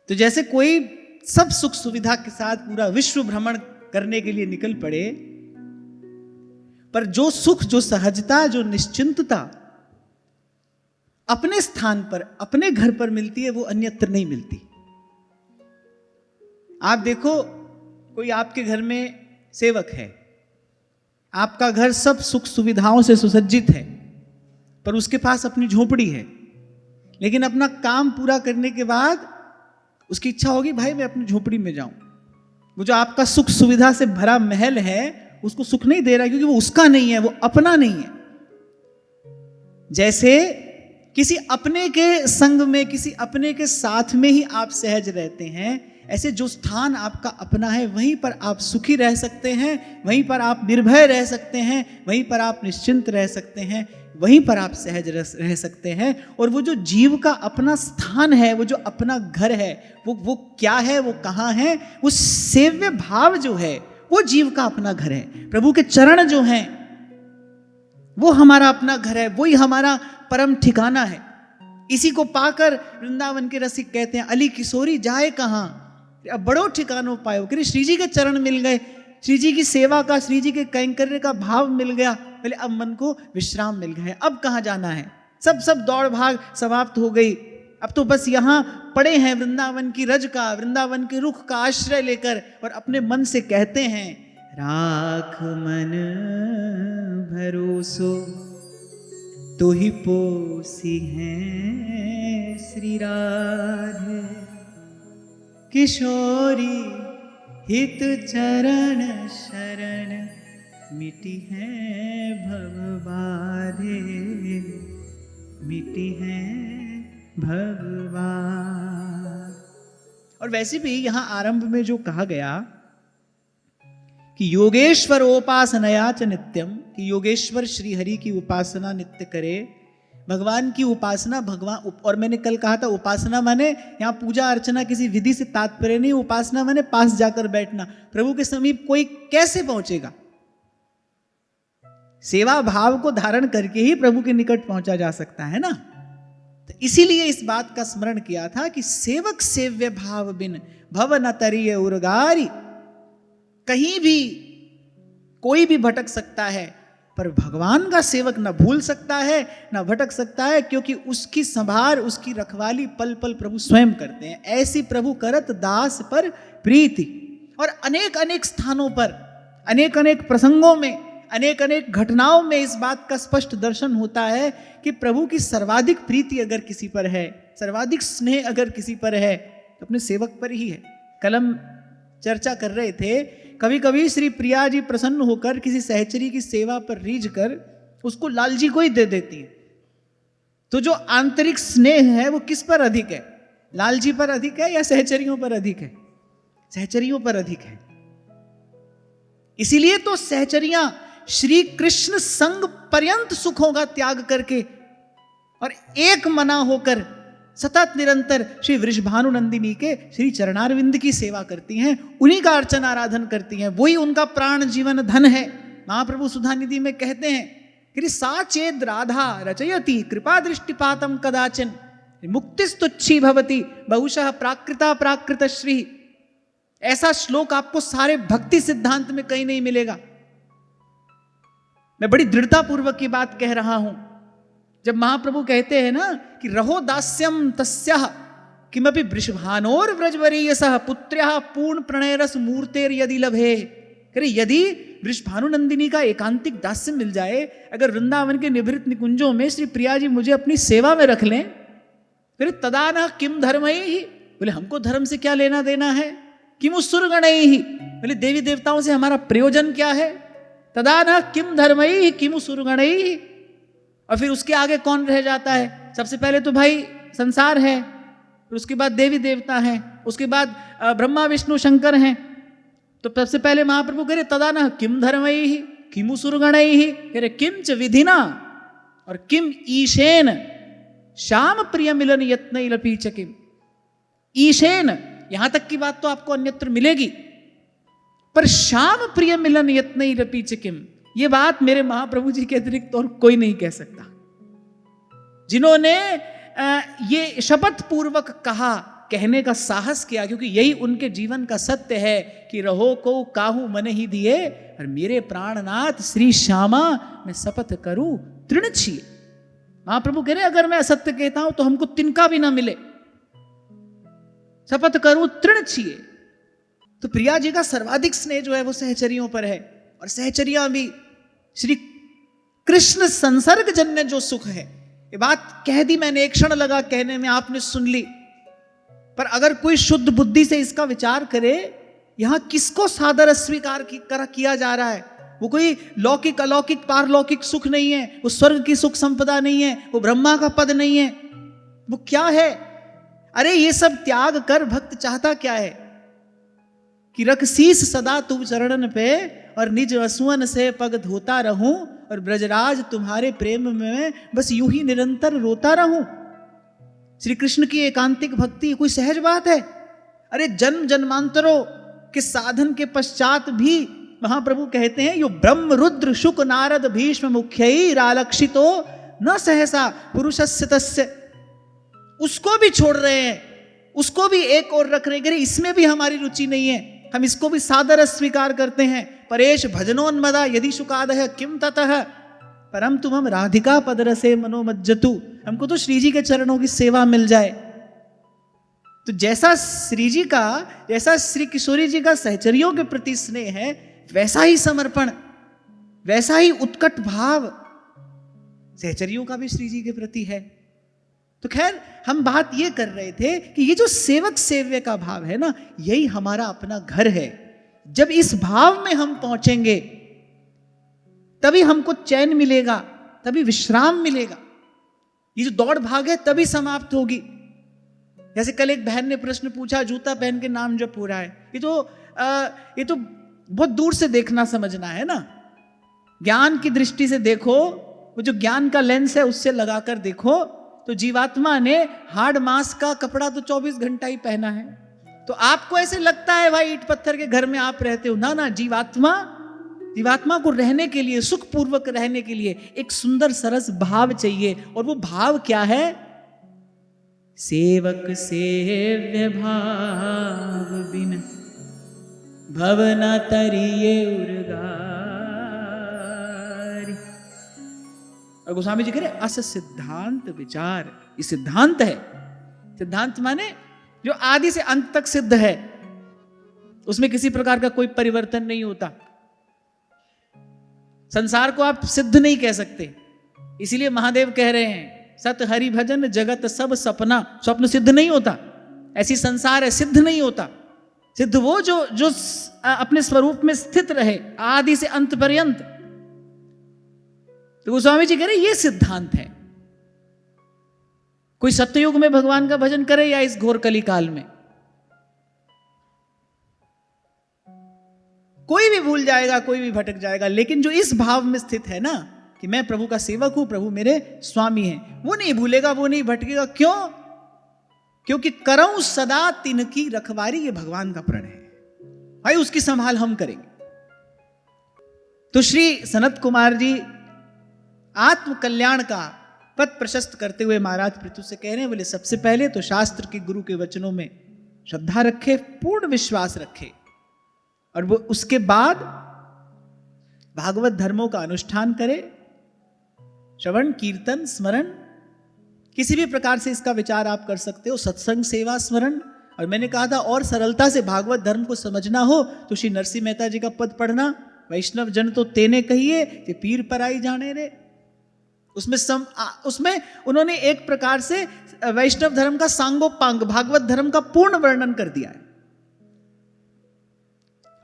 तो जैसे कोई सब सुख सुविधा के साथ पूरा विश्व भ्रमण करने के लिए निकल पड़े, पर जो सुख, जो सहजता, जो निश्चिंतता अपने स्थान पर, अपने घर पर मिलती है, वो अन्यत्र नहीं मिलती। आप देखो, कोई आपके घर में सेवक है, आपका घर सब सुख सुविधाओं से सुसज्जित है, पर उसके पास अपनी झोपड़ी है, लेकिन अपना काम पूरा करने के बाद उसकी इच्छा होगी भाई मैं अपनी झोपड़ी में जाऊं। वो जो आपका सुख सुविधा से भरा महल है उसको सुख नहीं दे रहा, क्योंकि वो उसका नहीं है, वो अपना नहीं है। जैसे किसी अपने के संग में, किसी अपने के साथ में ही आप सहज रहते हैं, ऐसे जो स्थान आपका अपना है वहीं पर आप सुखी रह सकते हैं, वहीं पर आप निर्भय रह सकते हैं, वहीं पर आप निश्चिंत रह सकते हैं, वहीं पर आप सहज रह सकते हैं। और वो जो जीव का अपना स्थान है, वो जो अपना घर है, वो क्या है, वो कहाँ है? वो सेव्य भाव जो है वो जीव का अपना घर है। प्रभु के चरण जो हैं वो हमारा अपना घर है, वही हमारा परम ठिकाना है। इसी को पाकर वृंदावन के रसिक कहते हैं, अली किशोरी जाए कहाँ, अब बड़ो ठिकानों पायो। कि श्री जी के चरण मिल गए, श्री जी की सेवा का, श्री जी के कैंकर्य का भाव मिल गया, पहले अब मन को विश्राम मिल गया है। अब कहाँ जाना है? सब दौड़ भाग समाप्त हो गई। अब तो बस यहाँ पड़े हैं वृंदावन की रज का, वृंदावन के रुख का आश्रय लेकर, और अपने मन से कहते हैं, राख मन भरोसो तो ही पोसी हैं श्री राधे, किशोरी हित चरण शरण मिटी है भवबाधे, मिटी है भगवान। और वैसे भी यहां आरंभ में जो कहा गया कि योगेश्वर उपासनया च नित्यम, कि योगेश्वर श्री हरि की उपासना नित्य करे, भगवान की उपासना, भगवान। और मैंने कल कहा था उपासना माने यहां पूजा अर्चना किसी विधि से तात्पर्य नहीं, उपासना माने पास जाकर बैठना। प्रभु के समीप कोई कैसे पहुंचेगा? सेवा भाव को धारण करके ही प्रभु के निकट पहुंचा जा सकता है ना। तो इसीलिए इस बात का स्मरण किया था कि सेवक सेव्य भाव बिन भव न तरिय उर्गारी। कहीं भी कोई भी भटक सकता है, पर भगवान का सेवक न भूल सकता है न भटक सकता है, क्योंकि उसकी संभार, उसकी रखवाली पल पल प्रभु स्वयं करते हैं। ऐसी प्रभु करत दास पर प्रीति। और अनेक अनेक स्थानों पर, अनेक अनेक प्रसंगों में, अनेक अनेक घटनाओं में इस बात का स्पष्ट दर्शन होता है कि प्रभु की सर्वाधिक प्रीति अगर किसी पर है, सर्वाधिक स्नेह अगर किसी पर है, तो अपने सेवक पर ही है। कल हम चर्चा कर रहे थे, कभी कभी श्री प्रिया जी प्रसन्न होकर किसी सहचरी की सेवा पर रीझ कर उसको लालजी को ही दे देती है। तो जो आंतरिक स्नेह है वो किस पर अधिक है? लालजी पर अधिक है या सहचरियों पर अधिक है? सहचरियों पर अधिक है। इसीलिए तो सहचरियां श्री कृष्ण संग पर्यंत सुखों का त्याग करके और एक मना होकर सतत निरंतर श्री वृषभानु नंदिनी के श्री चरणारविंद की सेवा करती हैं, उन्हीं का अर्चन आराधन करती हैं, वही उनका प्राण जीवन धन है। महाप्रभु सुधानिधि में कहते हैं कि साचेद राधा रचयति कृपा दृष्टिपातम कदाचन मुक्तिस्तुच्छी भवति बहुशः प्राकृता प्राकृत श्री। ऐसा श्लोक आपको सारे भक्ति सिद्धांत में कहीं नहीं मिलेगा। मैं बड़ी दृढ़ता पूर्वक की बात कह रहा हूं। जब महाप्रभु कहते हैं ना कि रहो दास्यम तस्याः किमपि वृषभानोर व्रजवरीयसः पुत्र्याः पूर्ण प्रणयरस मूर्तेर यदि लभे। अरे यदि वृषभानु नंदिनी का एकांतिक दास्य मिल जाए, अगर वृंदावन के निभृत निकुंजों में श्री प्रिया जी मुझे अपनी सेवा में रख लें, फिर तदा न किम धर्मैहि, बोले हमको धर्म से क्या लेना देना है। किम सुरगणैहि, बोले देवी देवताओं से हमारा प्रयोजन क्या है। तदा न किम धर्मैहि किम सुरगणैहि। और फिर उसके आगे कौन रह जाता है? सबसे पहले तो भाई संसार है, फिर उसके बाद देवी देवता हैं, उसके बाद ब्रह्मा विष्णु शंकर हैं। तो सबसे पहले महाप्रभु कह रहे तदा न किम धर्मैहि किमु सुरगणैहि, कह रहे किम च विधिना और किम ईशेन श्याम प्रिय मिलन यत्नैरपि च किम। ईशेन, यहां तक की बात तो आपको अन्यत्र मिलेगी, पर श्याम प्रिय मिलन यत्नैरपि च किम, ये बात मेरे महाप्रभु जी के अतिरिक्त और कोई नहीं कह सकता। जिन्होंने ये शपथ पूर्वक कहा, कहने का साहस किया, क्योंकि यही उनके जीवन का सत्य है कि रहो को काहू मन ही दिए, और मेरे प्राणनाथ श्री श्यामा मैं शपथ करूं तृण छिए। महाप्रभु कह रहे अगर मैं असत्य कहता हूं तो हमको तिनका भी ना मिले, शपथ करूं तृण छिए। तो प्रिया जी का सर्वाधिक स्नेह जो है वो सहचरियों पर है, और सहचरियां भी श्री कृष्ण संसर्ग जन्य जो सुख है। ये बात कह दी मैंने, एक क्षण लगा कहने में, आपने सुन ली, पर अगर कोई शुद्ध बुद्धि से इसका विचार करे, यहां किसको सादर अस्वीकार किया जा रहा है? वो कोई लौकिक अलौकिक पारलौकिक सुख नहीं है, वो स्वर्ग की सुख संपदा नहीं है, वो ब्रह्मा का पद नहीं है, वो क्या है? अरे ये सब त्याग कर भक्त चाहता क्या है कि रख शीस सदा तुम चरणन पे, और निज असुअन से पग धोता रहूं, और ब्रजराज तुम्हारे प्रेम में बस यूं ही निरंतर रोता रहूं। श्री कृष्ण की एकांतिक भक्ति कोई सहज बात है? अरे जन्म जन्मांतरों के साधन के पश्चात भी महाप्रभु कहते हैं, यो ब्रह्म रुद्र शुक नारद भीष्म मुख्यैरालक्षितो न सहसा पुरुषस्य तस्य, उसको भी छोड़ रहे हैं, उसको भी एक और रख रहे हैं, इसमें भी हमारी रुचि नहीं है, हम इसको भी सादर अस्वीकार करते हैं। परेश भजनोन्मदा यदि शुकादः किम ततः परम तुम राधिका पदरसे मनोमज्जतु, हमको तो श्री जी के चरणों की सेवा मिल जाए। तो जैसा श्री जी का, जैसा श्री किशोरी जी का सहचरियों के प्रति स्नेह है, वैसा ही समर्पण, वैसा ही उत्कट भाव सहचरियों का भी श्री जी के प्रति है। तो खैर हम बात ये कर रहे थे कि ये जो सेवक सेव्य का भाव है ना, यही हमारा अपना घर है। जब इस भाव में हम पहुंचेंगे तभी हमको चैन मिलेगा, तभी विश्राम मिलेगा। ये जो दौड़ भाग है तभी समाप्त होगी। जैसे कल एक बहन ने प्रश्न पूछा, जूता पहन के नाम जप हो रहा है, ये तो बहुत दूर से देखना समझना है ना। ज्ञान की दृष्टि से देखो, वो जो ज्ञान का लेंस है उससे लगाकर देखो, तो जीवात्मा ने हार्ड मांस का कपड़ा तो 24 घंटा ही पहना है। तो आपको ऐसे लगता है भाई ईट पत्थर के घर में आप रहते हो, ना, जीवात्मा को रहने के लिए, सुख पूर्वक रहने के लिए एक सुंदर सरस भाव चाहिए। और वो भाव क्या है? सेवक सेव्य भाव बिन भवना तरिये उर्गारी। और गोस्वामी जी कह रहे अस सिद्धांत विचार, ये सिद्धांत है। सिद्धांत माने जो आदि से अंत तक सिद्ध है, उसमें किसी प्रकार का कोई परिवर्तन नहीं होता। संसार को आप सिद्ध नहीं कह सकते, इसीलिए महादेव कह रहे हैं सत हरि भजन जगत सब सपना। स्वप्न सिद्ध नहीं होता, ऐसी संसार है, सिद्ध नहीं होता। सिद्ध वो जो अपने स्वरूप में स्थित रहे आदि से अंत पर्यंत। तो गोस्वामी जी कह रहे ये सिद्धांत है। कोई सत्ययुग में भगवान का भजन करे या इस घोर कली काल में, कोई भी भूल जाएगा, कोई भी भटक जाएगा, लेकिन जो इस भाव में स्थित है ना कि मैं प्रभु का सेवक हूं, प्रभु मेरे स्वामी हैं, वो नहीं भूलेगा, वो नहीं भटकेगा। क्यों? क्योंकि करऊं सदा तिनकी रखवारी, ये भगवान का प्रण है भाई, उसकी संभाल हम करेंगे। तो श्री सनत कुमार जी आत्म कल्याण का पथ प्रशस्त करते हुए महाराज पृथु से कह रहे हैं, बोले सबसे पहले तो शास्त्र के गुरु के वचनों में श्रद्धा रखे, पूर्ण विश्वास रखे, और वो उसके बाद भागवत धर्मों का अनुष्ठान करे, श्रवण कीर्तन स्मरण, किसी भी प्रकार से इसका विचार आप कर सकते हो, सत्संग सेवा स्मरण। और मैंने कहा था और सरलता से भागवत धर्म को समझना हो तो श्री नरसिंह मेहता जी का पद पढ़ना, वैष्णव जन तो तेने कहिए कि पीर पर आई जाने रे। उसमें उन्होंने एक प्रकार से वैष्णव धर्म का सांगोपांग, भागवत धर्म का पूर्ण वर्णन कर दिया है।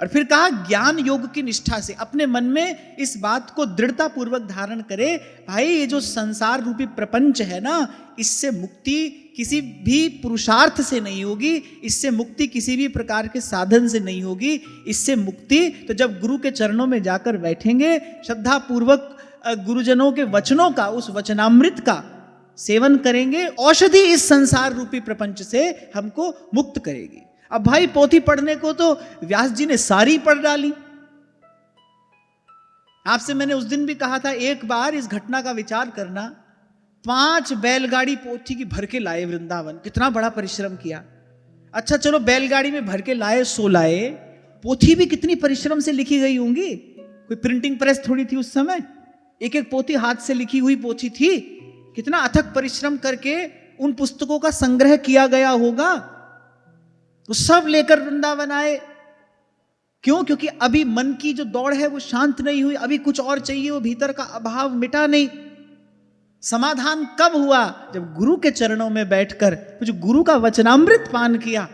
और फिर कहा ज्ञान योग की निष्ठा से अपने मन में इस बात को दृढ़ता पूर्वक धारण करे, भाई ये जो संसार रूपी प्रपंच है ना, इससे मुक्ति किसी भी पुरुषार्थ से नहीं होगी, इससे मुक्ति किसी भी प्रकार के साधन से नहीं होगी। इससे मुक्ति तो जब गुरु के चरणों में जाकर बैठेंगे, श्रद्धा पूर्वक गुरुजनों के वचनों का, उस वचनामृत का सेवन करेंगे, औषधि इस संसार रूपी प्रपंच से हमको मुक्त करेगी। अब भाई पोथी पढ़ने को तो व्यास जी ने सारी पढ़ डाली। आपसे मैंने उस दिन भी कहा था, एक बार इस घटना का विचार करना, 5 बैलगाड़ी पोथी की भर के लाए वृंदावन, कितना बड़ा परिश्रम किया। अच्छा चलो बैलगाड़ी में भर के लाए सो लाए, पोथी भी कितनी परिश्रम से लिखी गई होंगी, कोई प्रिंटिंग प्रेस थोड़ी थी उस समय, एक एक पोथी हाथ से लिखी हुई पोथी थी, कितना अथक परिश्रम करके उन पुस्तकों का संग्रह किया गया होगा, तो सब लेकर वृंदावन आए। क्यों? क्योंकि अभी मन की जो दौड़ है वो शांत नहीं हुई, अभी कुछ और चाहिए, वो भीतर का अभाव मिटा नहीं। समाधान कब हुआ? जब गुरु के चरणों में बैठकर जो गुरु का वचनामृत पान किया,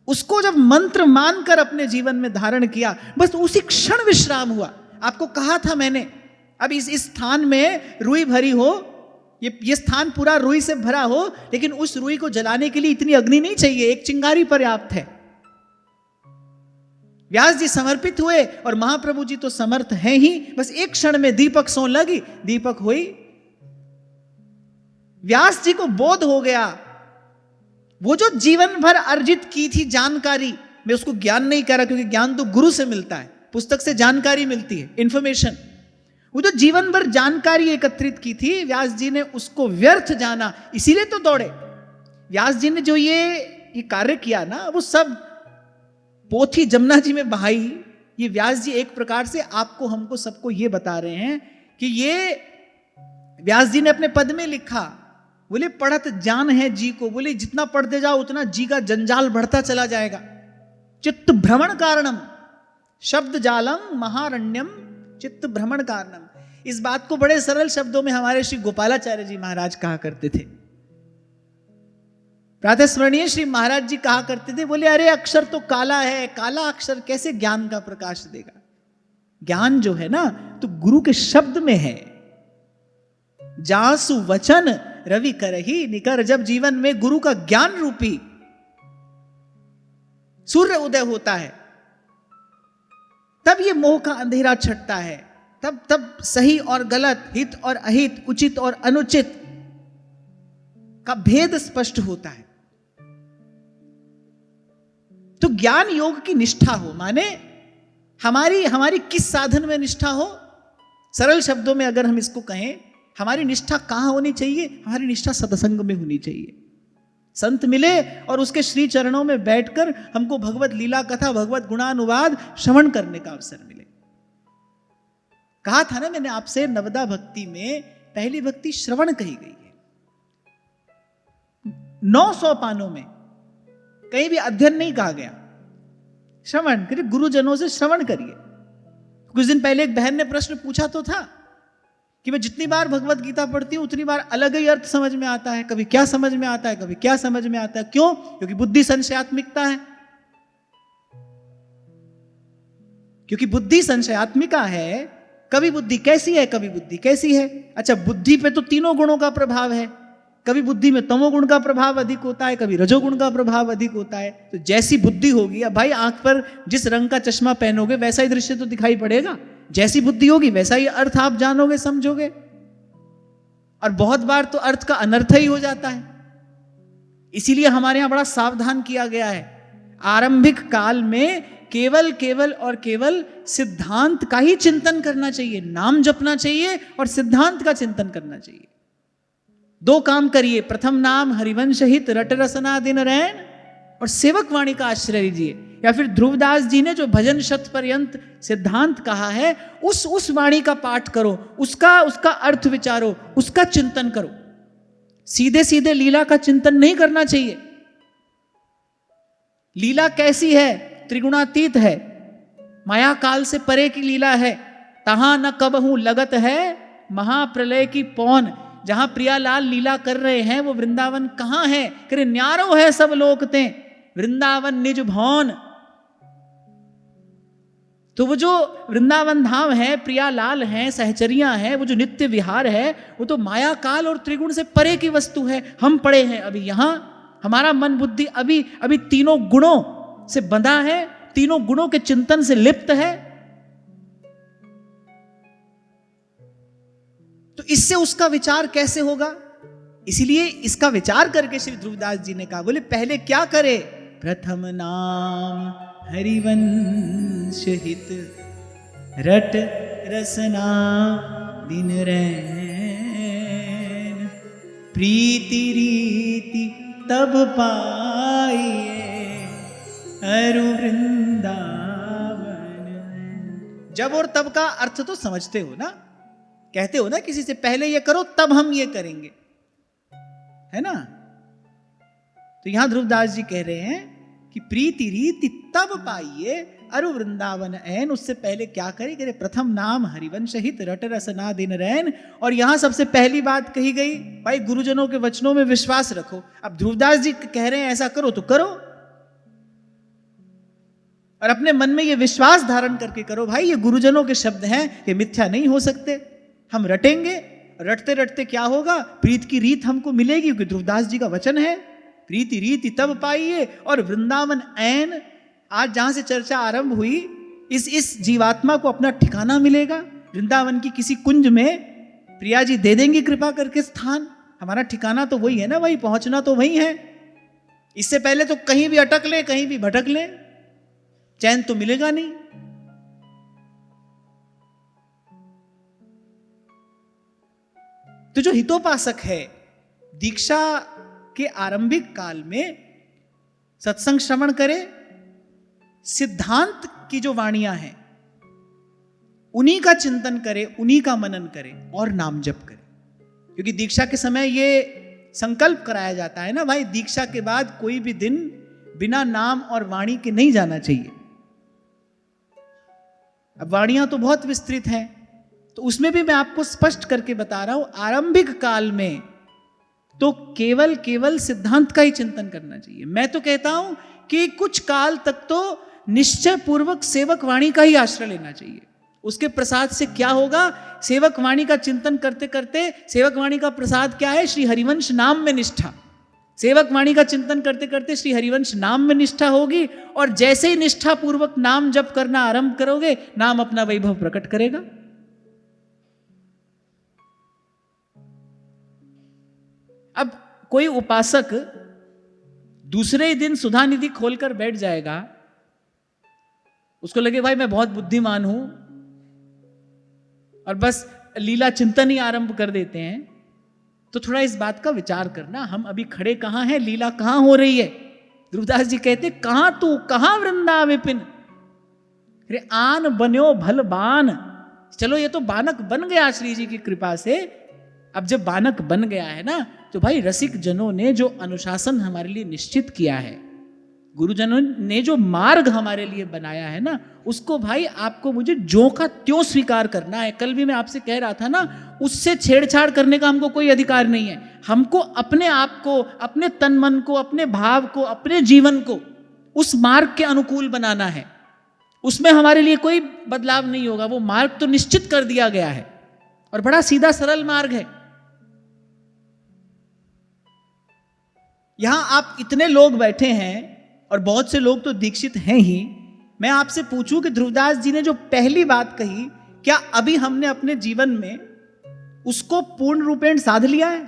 उसको जब मंत्र मानकर अपने जीवन में धारण किया, बस उसी क्षण विश्राम हुआ। आपको कहा था मैंने, अब इस स्थान में रुई भरी हो, ये स्थान पूरा रुई से भरा हो, लेकिन उस रुई को जलाने के लिए इतनी अग्नि नहीं चाहिए, एक चिंगारी पर्याप्त है। व्यास जी समर्पित हुए और महाप्रभु जी तो समर्थ हैं ही, बस एक क्षण में दीपक सोन लगी, दीपक हुई। व्यास जी को बोध हो गया, वो जो जीवन भर अर्जित की थी जानकारी, मैं उसको ज्ञान नहीं कह रहा क्योंकि ज्ञान तो गुरु से मिलता है, पुस्तक से जानकारी मिलती है, इंफॉर्मेशन। वो जो जीवन भर जानकारी एकत्रित की थी, व्यास जी ने उसको व्यर्थ जाना, इसीलिए तो दौड़े। व्यास जी ने जो ये कार्य किया ना, वो सब पोथी जमुना जी में बहाई, ये व्यास जी एक प्रकार से आपको हमको सबको ये बता रहे हैं कि ये व्यास जी ने अपने पद में लिखा, बोले पढ़त जान है जी को, बोले जितना पढ़ते जाओ उतना जी का जंजाल बढ़ता चला जाएगा। चित्त भ्रमण कारणम शब्द जालम महारण्यम चित्त भ्रमण कारणम। इस बात को बड़े सरल शब्दों में हमारे श्री गोपालाचार्य जी महाराज कहा करते थे। प्रातः स्मरणीय श्री महाराज जी कहा करते थे, बोले अरे अक्षर तो काला है, काला अक्षर कैसे ज्ञान का प्रकाश देगा? ज्ञान जो है ना तो गुरु के शब्द में है। जासु वचन रवि करही निकर, जब जीवन में गुरु का ज्ञान रूपी सूर्य उदय होता है, तब ये मोह का अंधेरा छटता है, तब सही और गलत, हित और अहित, उचित और अनुचित का भेद स्पष्ट होता है। तो ज्ञान योग की निष्ठा हो, माने हमारी किस साधन में निष्ठा हो? सरल शब्दों में अगर हम इसको कहें, हमारी निष्ठा कहां होनी चाहिए? हमारी निष्ठा सत्संग में होनी चाहिए। संत मिले और उसके श्री चरणों में बैठकर हमको भगवत लीला कथा, भगवत गुणानुवाद श्रवण करने का अवसर मिले। कहा था ना मैंने आपसे, नवदा भक्ति में पहली भक्ति श्रवण कही गई है। 900 पानों में कहीं भी अध्ययन नहीं कहा गया, श्रवण करिए, गुरुजनों से श्रवण करिए। कुछ दिन पहले एक बहन ने प्रश्न पूछा तो था कि मैं जितनी बार भगवत गीता पढ़ती हूं उतनी बार अलग ही अर्थ समझ में आता है, कभी क्या समझ में आता है, कभी क्या समझ में आता है। क्यों? क्योंकि बुद्धि संशयात्मिकता है, क्योंकि बुद्धि संशयात्मिका है। कभी बुद्धि कैसी है, कभी बुद्धि कैसी है। अच्छा, बुद्धि पे तो तीनों गुणों का प्रभाव है, कभी बुद्धि में तमोगुण का प्रभाव अधिक होता है, कभी रजोगुण का प्रभाव अधिक होता है। तो जैसी बुद्धि होगी, अब भाई आंख पर जिस रंग का चश्मा पहनोगे वैसा ही दृश्य तो दिखाई पड़ेगा, जैसी बुद्धि होगी वैसा ही अर्थ आप जानोगे, समझोगे। और बहुत बार तो अर्थ का अनर्थ ही हो जाता है। इसीलिए हमारे यहां बड़ा सावधान किया गया है, आरंभिक काल में केवल और केवल सिद्धांत का ही चिंतन करना चाहिए, नाम जपना चाहिए और सिद्धांत का चिंतन करना चाहिए। 2 काम करिए, प्रथम नाम हरिवंश हित रट रसना दिन रैन, और सेवक वाणी का आश्रय लीजिए। या फिर ध्रुवदास जी ने जो भजन शत पर्यंत सिद्धांत कहा है, उस वाणी का पाठ करो, उसका अर्थ विचारो, उसका चिंतन करो। सीधे सीधे लीला का चिंतन नहीं करना चाहिए। लीला कैसी है? त्रिगुणातीत है, माया काल से परे की लीला है। तहां न कबहू लगत है महाप्रलय की पौन। जहां प्रियालाल लीला कर रहे हैं वो वृंदावन कहां है? करे न्यारो है सब लोकते वृंदावन निज भवन। तो वो जो वृंदावन धाम है, प्रियालाल हैं, सहचरियां हैं, वो जो नित्य विहार है, वो तो माया काल और त्रिगुण से परे की वस्तु है। हम पड़े हैं अभी यहां, हमारा मन बुद्धि अभी तीनों गुणों से बंधा है, तीनों गुणों के चिंतन से लिप्त है। तो इससे उसका विचार कैसे होगा? इसीलिए इसका विचार करके श्री ध्रुवदास जी ने कहा, बोले पहले क्या करे? प्रथम नाम हरिवंश हित रट रसना दिन रैन, प्रीति रीति तब पाइए जब और तब का अर्थ तो समझते हो ना, कहते हो ना किसी से पहले ये करो तब हम ये करेंगे, है ना। तो यहां ध्रुवदास जी कह रहे हैं कि प्रीति रीति तब पाइए अरु वृंदावन ऐन। उससे पहले क्या करे, करे प्रथम नाम हरिवंश हित रट रसना दिन रैन। और यहां सबसे पहली बात कही गई, भाई गुरुजनों के वचनों में विश्वास रखो। अब ध्रुवदास जी कह रहे हैं ऐसा करो तो करो, और अपने मन में ये विश्वास धारण करके करो, भाई ये गुरुजनों के शब्द हैं, ये मिथ्या नहीं हो सकते। हम रटेंगे, रटते रटते क्या होगा, प्रीत की रीत हमको मिलेगी, क्योंकि ध्रुवदास जी का वचन है, प्रीति रीति तब पाइए और वृंदावन ऐन। आज जहां से चर्चा आरंभ हुई, इस जीवात्मा को अपना ठिकाना मिलेगा वृंदावन की किसी कुंज में। प्रिया जी दे देंगी कृपा करके स्थान, हमारा ठिकाना तो वही है ना, वही पहुंचना तो वही है। इससे पहले तो कहीं भी अटक ले, कहीं भी भटक ले, चैन तो मिलेगा नहीं। तो जो हितोपासक है, दीक्षा के आरंभिक काल में सत्संग श्रवण करे, सिद्धांत की जो वाणियां हैं उन्हीं का चिंतन करे, उन्हीं का मनन करे और नाम जप करे। क्योंकि दीक्षा के समय ये संकल्प कराया जाता है ना, भाई दीक्षा के बाद कोई भी दिन बिना नाम और वाणी के नहीं जाना चाहिए। अब वाणियां तो बहुत विस्तृत हैं, तो उसमें भी मैं आपको स्पष्ट करके बता रहा हूं, आरंभिक काल में तो केवल सिद्धांत का ही चिंतन करना चाहिए। मैं तो कहता हूं कि कुछ काल तक तो निश्चय पूर्वक सेवक वाणी का ही आश्रय लेना चाहिए। उसके प्रसाद से क्या होगा, सेवक वाणी का चिंतन करते करते, सेवक वाणी का प्रसाद क्या है, श्री हरिवंश नाम में निष्ठा। सेवक वाणी का चिंतन करते करते श्री हरिवंश नाम में निष्ठा होगी, और जैसे ही निष्ठा पूर्वक नाम जप करना आरंभ करोगे, नाम अपना वैभव प्रकट करेगा। अब कोई उपासक दूसरे ही दिन सुधा निधि खोलकर बैठ जाएगा, उसको लगे भाई मैं बहुत बुद्धिमान हूं, और बस लीला चिंतन ही आरंभ कर देते हैं, तो थोड़ा इस बात का विचार करना, हम अभी खड़े कहां हैं, लीला कहां हो रही है। ध्रुवदास जी कहते कहां तू कहां वृंदा विपिन, अरे आन बन्यो भल बान। चलो ये तो बानक बन गया श्री जी की कृपा से। अब जब बानक बन गया है ना, तो भाई रसिक जनों ने जो अनुशासन हमारे लिए निश्चित किया है, गुरुजनों ने जो मार्ग हमारे लिए बनाया है ना, उसको भाई आपको मुझे ज्यों का त्यों स्वीकार करना है। कल भी मैं आपसे कह रहा था ना, उससे छेड़छाड़ करने का हमको कोई अधिकार नहीं है। हमको अपने आप को, अपने तन मन को, अपने भाव को, अपने जीवन को उस मार्ग के अनुकूल बनाना है। उसमें हमारे लिए कोई बदलाव नहीं होगा। वो मार्ग तो निश्चित कर दिया गया है, और बड़ा सीधा सरल मार्ग है। यहां आप इतने लोग बैठे हैं, और बहुत से लोग तो दीक्षित हैं ही। मैं आपसे पूछूं कि ध्रुवदास जी ने जो पहली बात कही, क्या अभी हमने अपने जीवन में उसको पूर्ण रूपेण साध लिया है?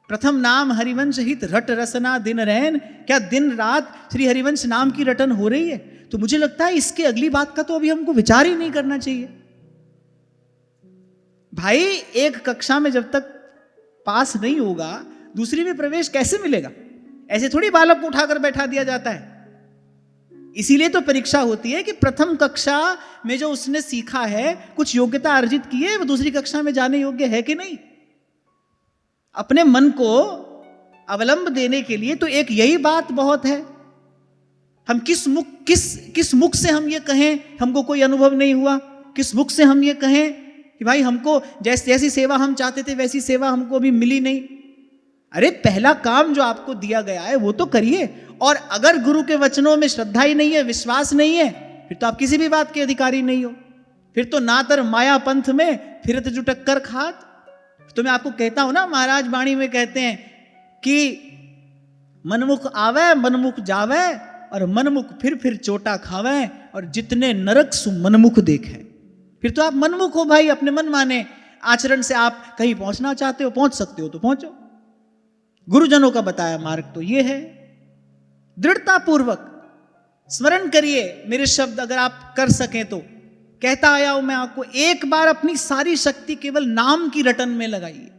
प्रथम नाम हरिवंश हित रट रसना दिन रैन। क्या दिन रात श्री हरिवंश नाम की रटन हो रही है? तो मुझे लगता है इसके अगली बात का तो अभी हमको विचार ही नहीं करना चाहिए। भाई एक कक्षा में जब तक पास नहीं होगा, दूसरी में प्रवेश कैसे मिलेगा? ऐसे थोड़ी बालक को उठाकर बैठा दिया जाता है। इसीलिए तो परीक्षा होती है कि प्रथम कक्षा में जो उसने सीखा है, कुछ योग्यता अर्जित की है, वो दूसरी कक्षा में जाने योग्य है कि नहीं। अपने मन को अवलंब देने के लिए तो एक यही बात बहुत है। हम किस मुख से हम ये कहें हमको कोई अनुभव नहीं हुआ, किस मुख से हम ये कहें कि भाई हमको जैसी सेवा हम चाहते थे वैसी सेवा हमको अभी मिली नहीं। अरे पहला काम जो आपको दिया गया है वो तो करिए। और अगर गुरु के वचनों में श्रद्धा ही नहीं है, विश्वास नहीं है, फिर तो आप किसी भी बात के अधिकारी नहीं हो। फिर तो नातर माया पंथ में फिरत जुटक कर खात। तो मैं आपको कहता हूं ना, महाराज वाणी में कहते हैं कि मनमुख आवे मनमुख जावे, और मनमुख फिर चोटा खावे, और जितने नरक सु मनमुख देखे। फिर तो आप मनमुख हो भाई, अपने मन माने आचरण से आप कहीं पहुंचना चाहते हो, पहुंच सकते हो तो पहुंचो। गुरुजनों का बताया मार्ग तो ये है। दृढ़ता पूर्वक स्मरण करिए मेरे शब्द, अगर आप कर सकें तो। कहता आया हूं मैं आपको, एक बार अपनी सारी शक्ति केवल नाम की रटन में लगाइए।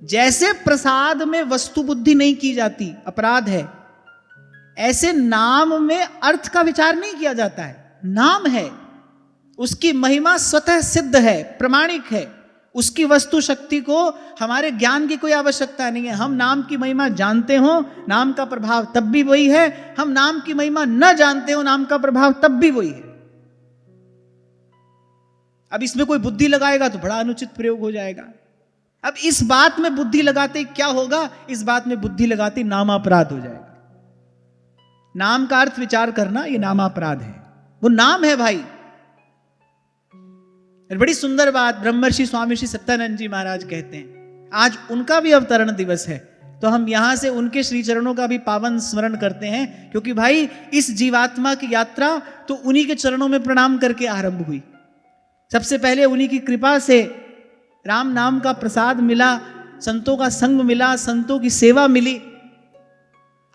जैसे प्रसाद में वस्तु बुद्धि नहीं की जाती, अपराध है, ऐसे नाम में अर्थ का विचार नहीं किया जाता है। नाम है, उसकी महिमा स्वतः सिद्ध है, प्रमाणिक है। उसकी वस्तु शक्ति को हमारे ज्ञान की कोई आवश्यकता नहीं है। हम नाम की महिमा जानते हो, नाम का प्रभाव तब भी वही है। हम नाम की महिमा न जानते हो, नाम का प्रभाव तब भी वही है। अब इसमें कोई बुद्धि लगाएगा तो बड़ा अनुचित प्रयोग हो जाएगा। अब इस बात में बुद्धि लगाते क्या होगा? इस बात में बुद्धि लगाते नामापराध हो जाएगा। नाम का अर्थ विचार करना, ये नामापराध है। वो नाम है भाई। बड़ी सुंदर बात ब्रह्मर्षि स्वामी श्री सत्यानंद जी महाराज कहते हैं, आज उनका भी अवतरण दिवस है, तो हम यहां से उनके श्री चरणों का भी पावन स्मरण करते हैं, क्योंकि भाई इस जीवात्मा की यात्रा तो उन्हीं के चरणों में प्रणाम करके आरंभ हुई। सबसे पहले उन्हीं की कृपा से राम नाम का प्रसाद मिला, संतों का संग मिला, संतों की सेवा मिली।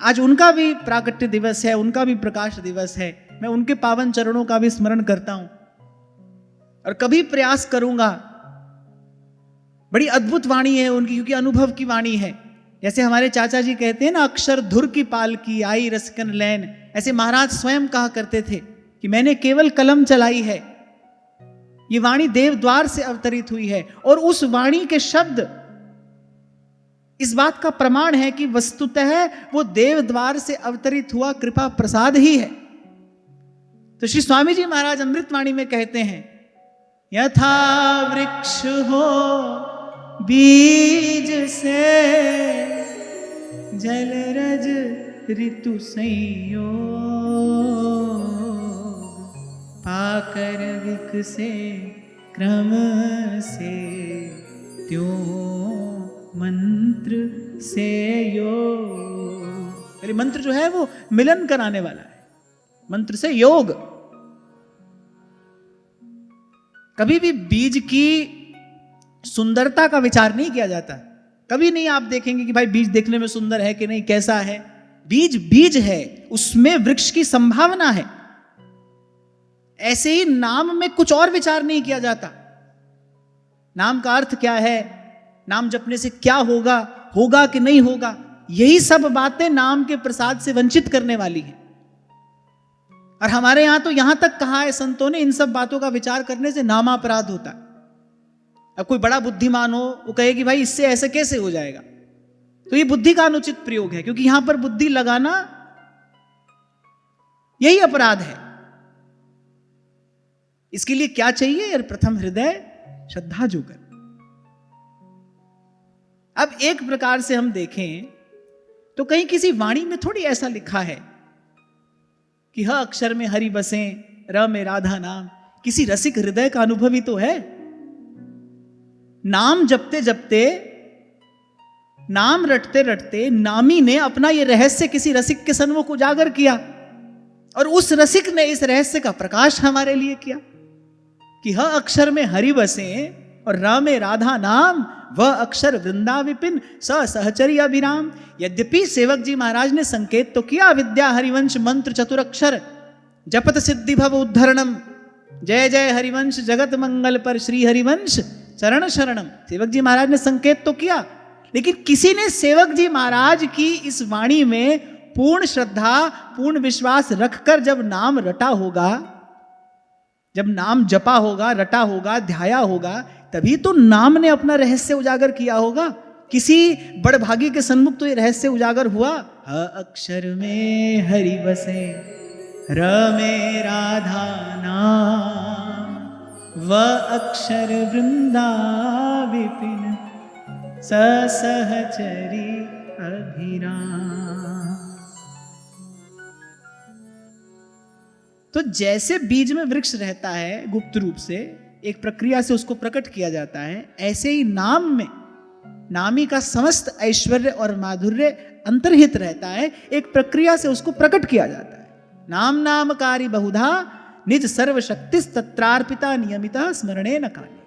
आज उनका भी प्राकट्य दिवस है, उनका भी प्रकाश दिवस है। मैं उनके पावन चरणों का भी स्मरण करता हूं और कभी प्रयास करूंगा। बड़ी अद्भुत वाणी है उनकी, क्योंकि अनुभव की वाणी है। जैसे हमारे चाचा जी कहते हैं ना, अक्षर धुर की पाल की आई रसकन लैन, ऐसे महाराज स्वयं कहा करते थे कि मैंने केवल कलम चलाई है। ये वाणी देवद्वार से अवतरित हुई है, और उस वाणी के शब्द इस बात का प्रमाण है कि वस्तुतः वो देवद्वार से अवतरित हुआ कृपा प्रसाद ही है। तो श्री स्वामी जी महाराज अमृतवाणी में कहते हैं, यथा वृक्ष हो बीज से, जलरज ऋतु संयोग, पाकर विकसे क्रम से, त्यों मंत्र से योग। अरे मंत्र जो है वो मिलन कराने वाला है, मंत्र से योग। कभी भी बीज की सुंदरता का विचार नहीं किया जाता। कभी नहीं आप देखेंगे कि भाई बीज देखने में सुंदर है कि नहीं, कैसा है। बीज बीज है, उसमें वृक्ष की संभावना है। ऐसे ही नाम में कुछ और विचार नहीं किया जाता। नाम का अर्थ क्या है, नाम जपने से क्या होगा, होगा कि नहीं होगा, यही सब बातें नाम के प्रसाद से वंचित करने वाली हैं। और हमारे यहां तो यहां तक कहा है संतों ने, इन सब बातों का विचार करने से नामापराध होता है। अब कोई बड़ा बुद्धिमान हो, वो कहे कि भाई इससे ऐसे कैसे हो जाएगा, तो ये बुद्धि का अनुचित प्रयोग है, क्योंकि यहां पर बुद्धि लगाना यही अपराध है। इसके लिए क्या चाहिए? प्रथम हृदय श्रद्धा जोगर। अब एक प्रकार से हम देखें तो कहीं किसी वाणी में थोड़ी ऐसा लिखा है कि ह अक्षर में हरि बसे, र में राधा नाम। किसी रसिक हृदय का अनुभव ही तो है। नाम जपते जपते, नाम रटते रटते नामी ने अपना यह रहस्य किसी रसिक के सन्मुख उजागर किया, और उस रसिक ने इस रहस्य का प्रकाश हमारे लिए किया कि ह अक्षर में हरि बसे और र में राधा नाम, वह अक्षर वृंदा विपिन स सहचरी अभिराम। यद्यपि सेवक जी महाराज ने संकेत तो किया, विद्या हरिवंश मंत्र चतुरक्षर, जपत सिद्धि भव उद्धरणम, जय जय हरिवंश जगत मंगल पर श्री हरिवंश चरण शरणम। सेवक जी महाराज ने संकेत तो किया, लेकिन किसी ने सेवक जी महाराज की इस वाणी में पूर्ण श्रद्धा, पूर्ण विश्वास रखकर जब नाम रटा होगा, जब नाम जपा होगा, रटा होगा, ध्याया होगा, तभी तो नाम ने अपना रहस्य उजागर किया होगा। किसी बड़भागी के सन्मुख तो ये रहस्य उजागर हुआ। ह अक्षर में हरि बसे, र में राधा नाम, व अक्षर वृंदा विपिन स सहचरी अभिराम। तो जैसे बीज में वृक्ष रहता है गुप्त रूप से, एक प्रक्रिया से उसको प्रकट किया जाता है, ऐसे ही नाम में नामी का समस्त ऐश्वर्य और माधुर्य अंतर्हित रहता है। एक प्रक्रिया से उसको प्रकट किया जाता है। नाम नामकारी बहुधा निज सर्वशक्ति तत्रार्पिता नियमिता स्मरणे न काले।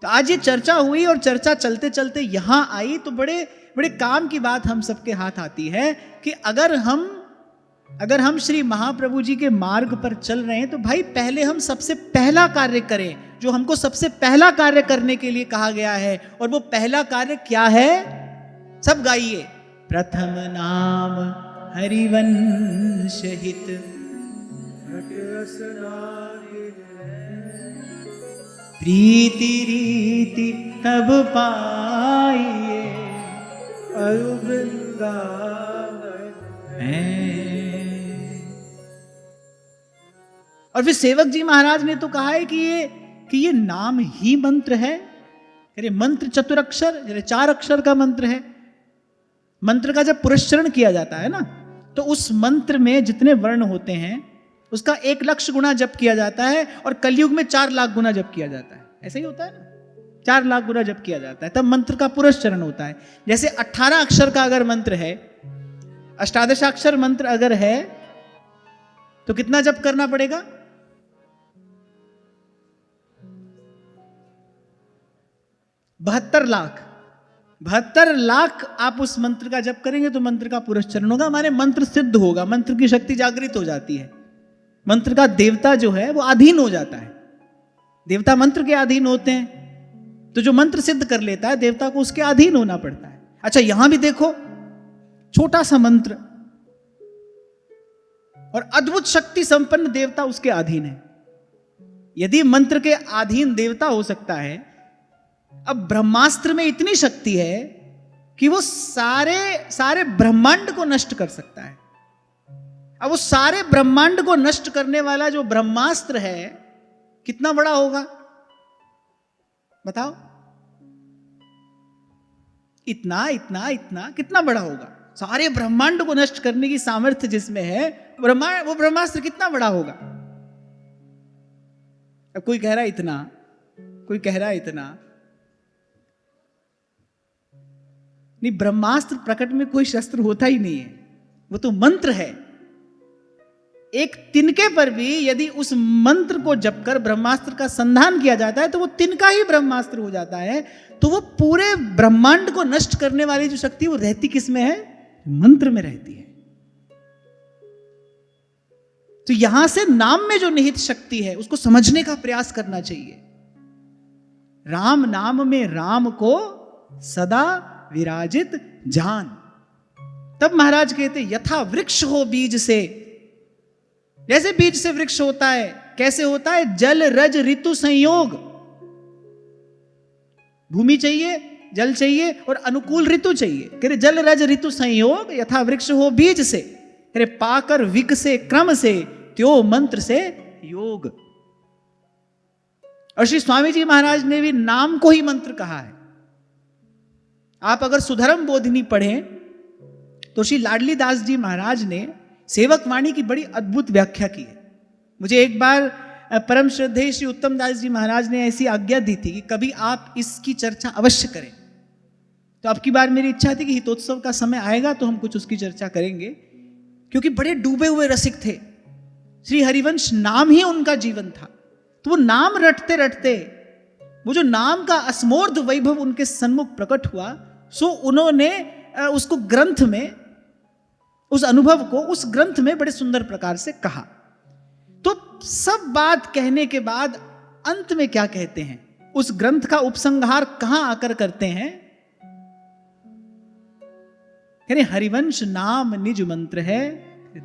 तो आज ये चर्चा हुई और चर्चा चलते चलते यहां आई, तो बड़े बड़े काम की बात हम सबके हाथ आती है कि अगर हम श्री महाप्रभु जी के मार्ग पर चल रहे हैं, तो भाई पहले हम सबसे पहला कार्य करें जो हमको सबसे पहला कार्य करने के लिए कहा गया है। और वो पहला कार्य क्या है? सब गाइए। प्रथम नाम हरिवंश हित। प्रीति रीति तब पाइए अरु वृंदावन और फिर सेवक जी महाराज ने तो कहा है कि ये नाम ही मंत्र है। अरे मंत्र चतुरक्षर, जैसे 4 अक्षर का मंत्र है। मंत्र का जब पुरस्चरण किया जाता है ना, तो उस मंत्र में जितने वर्ण होते हैं उसका 1 लक्ष गुना जप किया जाता है, और कलयुग में 4 लाख गुना जप किया जाता है। ऐसा ही होता है ना, 4 लाख गुना जप किया जाता है, तब मंत्र का पुरस्चरण होता है। जैसे 18 अक्षर का अगर मंत्र है, अष्टादशाक्षर मंत्र अगर है, तो कितना जप करना पड़ेगा? 72 लाख। 72 लाख आप उस मंत्र का जप करेंगे तो मंत्र का पुरस्चरण होगा, माने मंत्र सिद्ध होगा, मंत्र की शक्ति जागृत हो जाती है। मंत्र का देवता जो है वो अधीन हो जाता है। देवता मंत्र के अधीन होते हैं, तो जो मंत्र सिद्ध कर लेता है देवता को उसके अधीन होना पड़ता है। अच्छा, यहां भी देखो, छोटा सा मंत्र और अद्भुत शक्ति संपन्न देवता उसके अधीन है। यदि मंत्र के अधीन देवता हो सकता है, अब ब्रह्मास्त्र में इतनी शक्ति है कि वो सारे ब्रह्मांड को नष्ट कर सकता है। अब वो सारे ब्रह्मांड को नष्ट करने वाला जो ब्रह्मास्त्र है कितना बड़ा होगा बताओ? इतना इतना इतना कितना बड़ा होगा? सारे ब्रह्मांड को नष्ट करने की सामर्थ्य जिसमें है, वो ब्रह्मास्त्र कितना बड़ा होगा? अब कोई कह रहा है इतना, कोई कह रहा है इतना। नहीं, ब्रह्मास्त्र प्रकट में कोई शस्त्र होता ही नहीं है, वो तो मंत्र है। एक तिनके पर भी यदि उस मंत्र को जप कर ब्रह्मास्त्र का संधान किया जाता है तो वो तिनका ही ब्रह्मास्त्र हो जाता है। तो वो पूरे ब्रह्मांड को नष्ट करने वाली जो शक्ति वो रहती किस में है? मंत्र में रहती है। तो यहां से नाम में जो निहित शक्ति है उसको समझने का प्रयास करना चाहिए। राम नाम में राम को सदा विराजित जान। तब महाराज कहते यथा वृक्ष हो बीज से, जैसे बीज से वृक्ष होता है, कैसे होता है? जल रज ऋतु संयोग। भूमि चाहिए, जल चाहिए और अनुकूल ऋतु चाहिए। कह रहे जल रज ऋतु संयोग यथा वृक्ष हो बीज से, कह रहे पाकर विक से क्रम से त्यो मंत्र से योग। और श्री स्वामी जी महाराज ने भी नाम को ही मंत्र कहा है। आप अगर सुधर्म बोधिनी पढ़ें तो श्री लाडली दास जी महाराज ने सेवक वाणी की बड़ी अद्भुत व्याख्या की है। मुझे एक बार परम श्रद्धेय श्री उत्तम दास जी महाराज ने ऐसी आज्ञा दी थी कि कभी आप इसकी चर्चा अवश्य करें। तो अब की बार मेरी इच्छा थी कि हितोत्सव का समय आएगा तो हम कुछ उसकी चर्चा करेंगे, क्योंकि बड़े डूबे हुए रसिक थे। श्री हरिवंश नाम ही उनका जीवन था। तो वो नाम रटते रटते वो जो नाम का असमोर्ध वैभव उनके सन्मुख प्रकट हुआ, सो उन्होंने उसको ग्रंथ में, उस अनुभव को उस ग्रंथ में बड़े सुंदर प्रकार से कहा। तो सब बात कहने के बाद अंत में क्या कहते हैं? उस ग्रंथ का उपसंहार कहां आकर करते हैं? यानी हरिवंश नाम निज मंत्र है,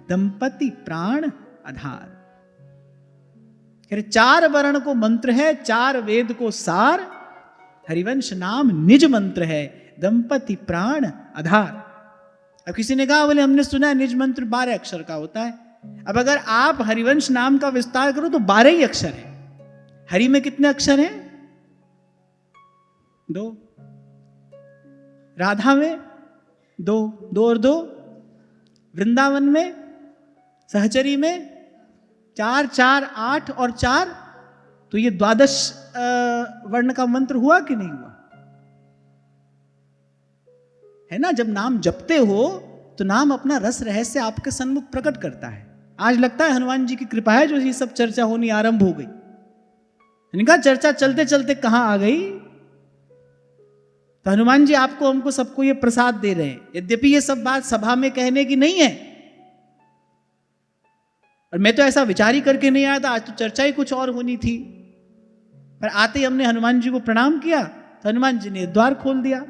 दंपति प्राण आधार। 4 वर्ण को मंत्र है, 4 वेद को सार। हरिवंश नाम निज मंत्र है, दंपति प्राण आधार। अब किसी ने कहा बोले हमने सुना है निज मंत्र 12 अक्षर का होता है। अब अगर आप हरिवंश नाम का विस्तार करो तो 12 ही अक्षर है। हरि में कितने अक्षर हैं? 2। राधा में 2, 2 और 2। वृंदावन में, सहचरी में 4, 4, 8 और 4। तो ये 12 वर्ण का मंत्र हुआ कि नहीं हुआ? है ना? जब नाम जपते हो तो नाम अपना रस रहस्य आपके सन्मुख प्रकट करता है। आज लगता है हनुमान जी की कृपा है जो ये सब चर्चा होनी आरंभ हो गई। इनका चर्चा चलते चलते कहां आ गई? तो हनुमान जी आपको हमको सबको ये प्रसाद दे रहे हैं। यद्यपि ये सब बात सभा में कहने की नहीं है, और मैं तो ऐसा विचार ही करके नहीं आया था, आज तो चर्चा ही कुछ और होनी थी। पर आते ही हमने हनुमान जी को प्रणाम किया तो हनुमान जी ने द्वार खोल दिया।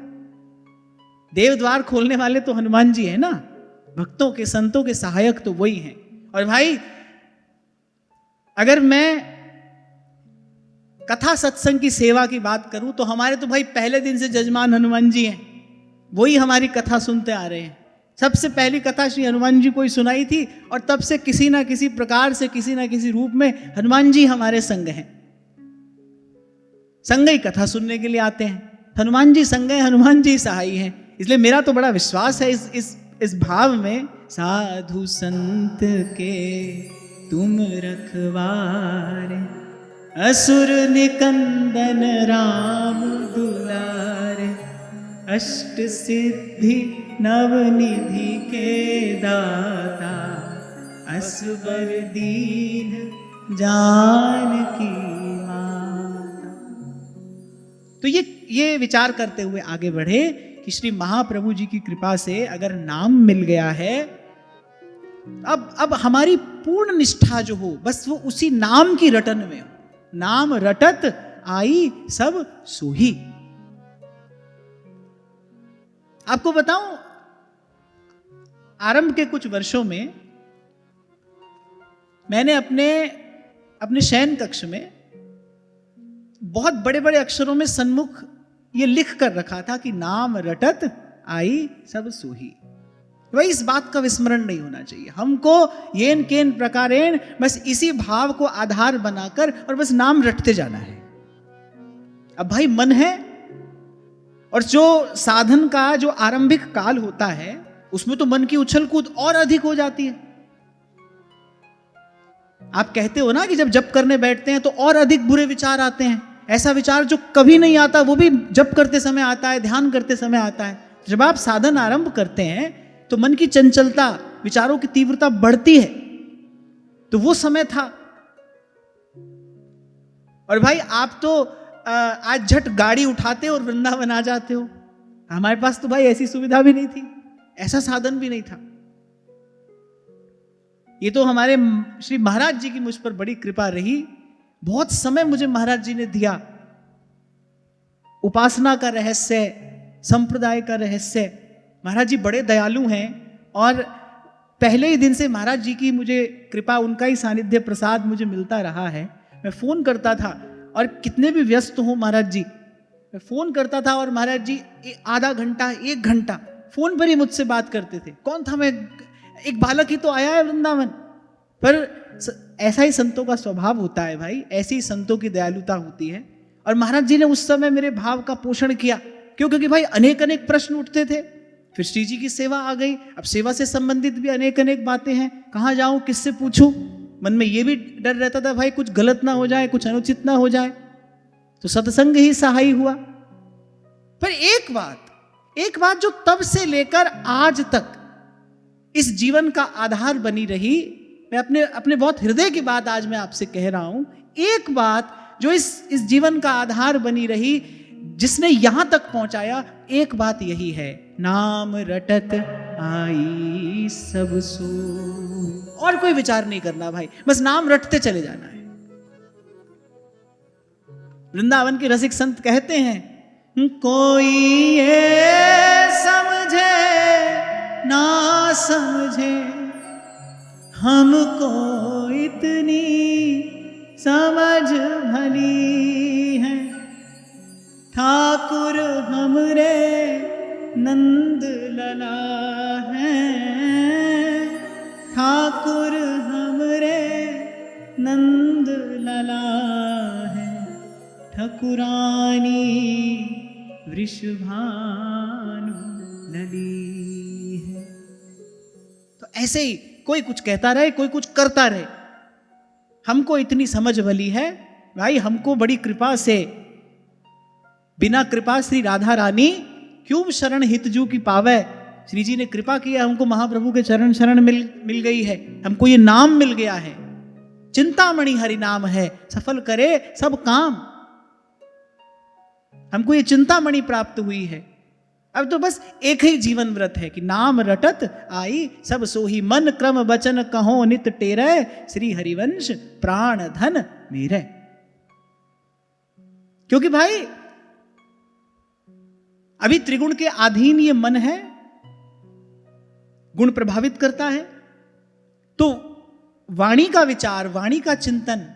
देव द्वार खोलने वाले तो हनुमान जी हैं ना, भक्तों के संतों के सहायक तो वही हैं। और भाई अगर मैं कथा सत्संग की सेवा की बात करूं तो हमारे तो भाई पहले दिन से जजमान हनुमान जी हैं, वही हमारी कथा सुनते आ रहे हैं। सबसे पहली कथा श्री हनुमान जी को ही सुनाई थी और तब से किसी ना किसी प्रकार से किसी ना किसी रूप में हनुमान जी हमारे संग हैं, संग ही कथा सुनने के लिए आते हैं। हनुमान जी संग हैं, हनुमान जी सहाई हैं। इसलिए मेरा तो बड़ा विश्वास है इस भाव में, साधु संत के तुम रखवारे, असुर निकंदन राम दुलारे, अष्ट सिद्धि नवनिधि के दाता, असबर दीन जानकी माता। तो ये विचार करते हुए आगे बढ़े कि श्री महाप्रभु जी की कृपा से अगर नाम मिल गया है, अब हमारी पूर्ण निष्ठा जो हो बस वो उसी नाम की रटन में हो। नाम रटत आई सब सोही। आपको बताऊं, आरंभ के कुछ वर्षों में मैंने अपने शयन कक्ष में बहुत बड़े बड़े अक्षरों में सन्मुख ये लिख कर रखा था कि नाम रटत आई सब सोही। वही इस बात का विस्मरण नहीं होना चाहिए हमको। येन केन प्रकारेण बस इसी भाव को आधार बनाकर और बस नाम रटते जाना है। अब भाई मन है, और जो साधन का जो आरंभिक काल होता है उसमें तो मन की उछल कूद और अधिक हो जाती है। आप कहते हो ना कि जब जप करने बैठते हैं तो और अधिक बुरे विचार आते हैं। ऐसा विचार जो कभी नहीं आता वो भी जप करते समय आता है, ध्यान करते समय आता है। जब आप साधन आरंभ करते हैं तो मन की चंचलता, विचारों की तीव्रता बढ़ती है। तो वो समय था। और भाई आप तो आज झट गाड़ी उठाते हो और वृंदावन आ जाते हो। हमारे पास तो भाई ऐसी सुविधा भी नहीं थी, ऐसा साधन भी नहीं था। ये तो हमारे श्री महाराज जी की मुझ पर बड़ी कृपा रही। बहुत समय मुझे महाराज जी ने दिया। उपासना का रहस्य, संप्रदाय का रहस्य। महाराज जी बड़े दयालु हैं और पहले ही दिन से महाराज जी की मुझे कृपा, उनका ही सानिध्य प्रसाद मुझे मिलता रहा है। मैं फोन करता था और कितने भी व्यस्त हो महाराज जी, मैं फोन करता था और महाराज जी आधा घंटा 1 घंटा फोन पर ही मुझसे बात करते थे। कौन था मैं, एक बालक ही तो आया है वृंदावन। पर ऐसा ही संतों का स्वभाव होता है भाई, ऐसी ही संतों की दयालुता होती है। और महाराज जी ने उस समय मेरे भाव का पोषण किया। क्यों? क्योंकि भाई अनेक अनेक प्रश्न उठते थे। फिर श्री जी की सेवा आ गई। अब सेवा से संबंधित भी अनेक अनेक बातें हैं, कहाँ जाऊं, किससे पूछूं। मन में ये भी डर रहता था भाई कुछ गलत ना हो जाए, कुछ अनुचित ना हो जाए। तो सत्संग ही सहाय हुआ। पर एक बात जो तब से लेकर आज तक इस जीवन का आधार बनी रही, मैं अपने बहुत हृदय की बात आज मैं आपसे कह रहा हूं। एक बात जो इस जीवन का आधार बनी रही, जिसने यहां तक पहुंचाया, एक बात यही है, नाम रटत आई सब सो। और कोई विचार नहीं करना भाई, बस नाम रटते चले जाना है। वृंदावन के रसिक संत कहते हैं, कोई ये समझे ना समझे, हमको इतनी समझ भली है, ठाकुर हमरे नंद लला है, ठाकुर हमरे नंद लला है, ठकुरानी वृषभानु लली है। तो ऐसे ही कोई कुछ कहता रहे, कोई कुछ करता रहे, हमको इतनी समझ भली है भाई। हमको बड़ी कृपा से, बिना कृपा श्री राधा रानी क्यों शरण हितजू की पावे। श्री जी ने कृपा किया, हमको महाप्रभु के चरण शरण मिल गई है। हमको ये नाम मिल गया है, चिंतामणि हरि नाम है, सफल करे सब काम। हमको ये चिंतामणि प्राप्त हुई है। अब तो बस एक ही जीवन व्रत है कि नाम रटत आई सब सोही, मन क्रम वचन कहो नित टेरै, श्री हरिवंश प्राण धन मेरे। क्योंकि भाई अभी त्रिगुण के अधीन ये मन है, गुण प्रभावित करता है, तो वाणी का विचार, वाणी का चिंतन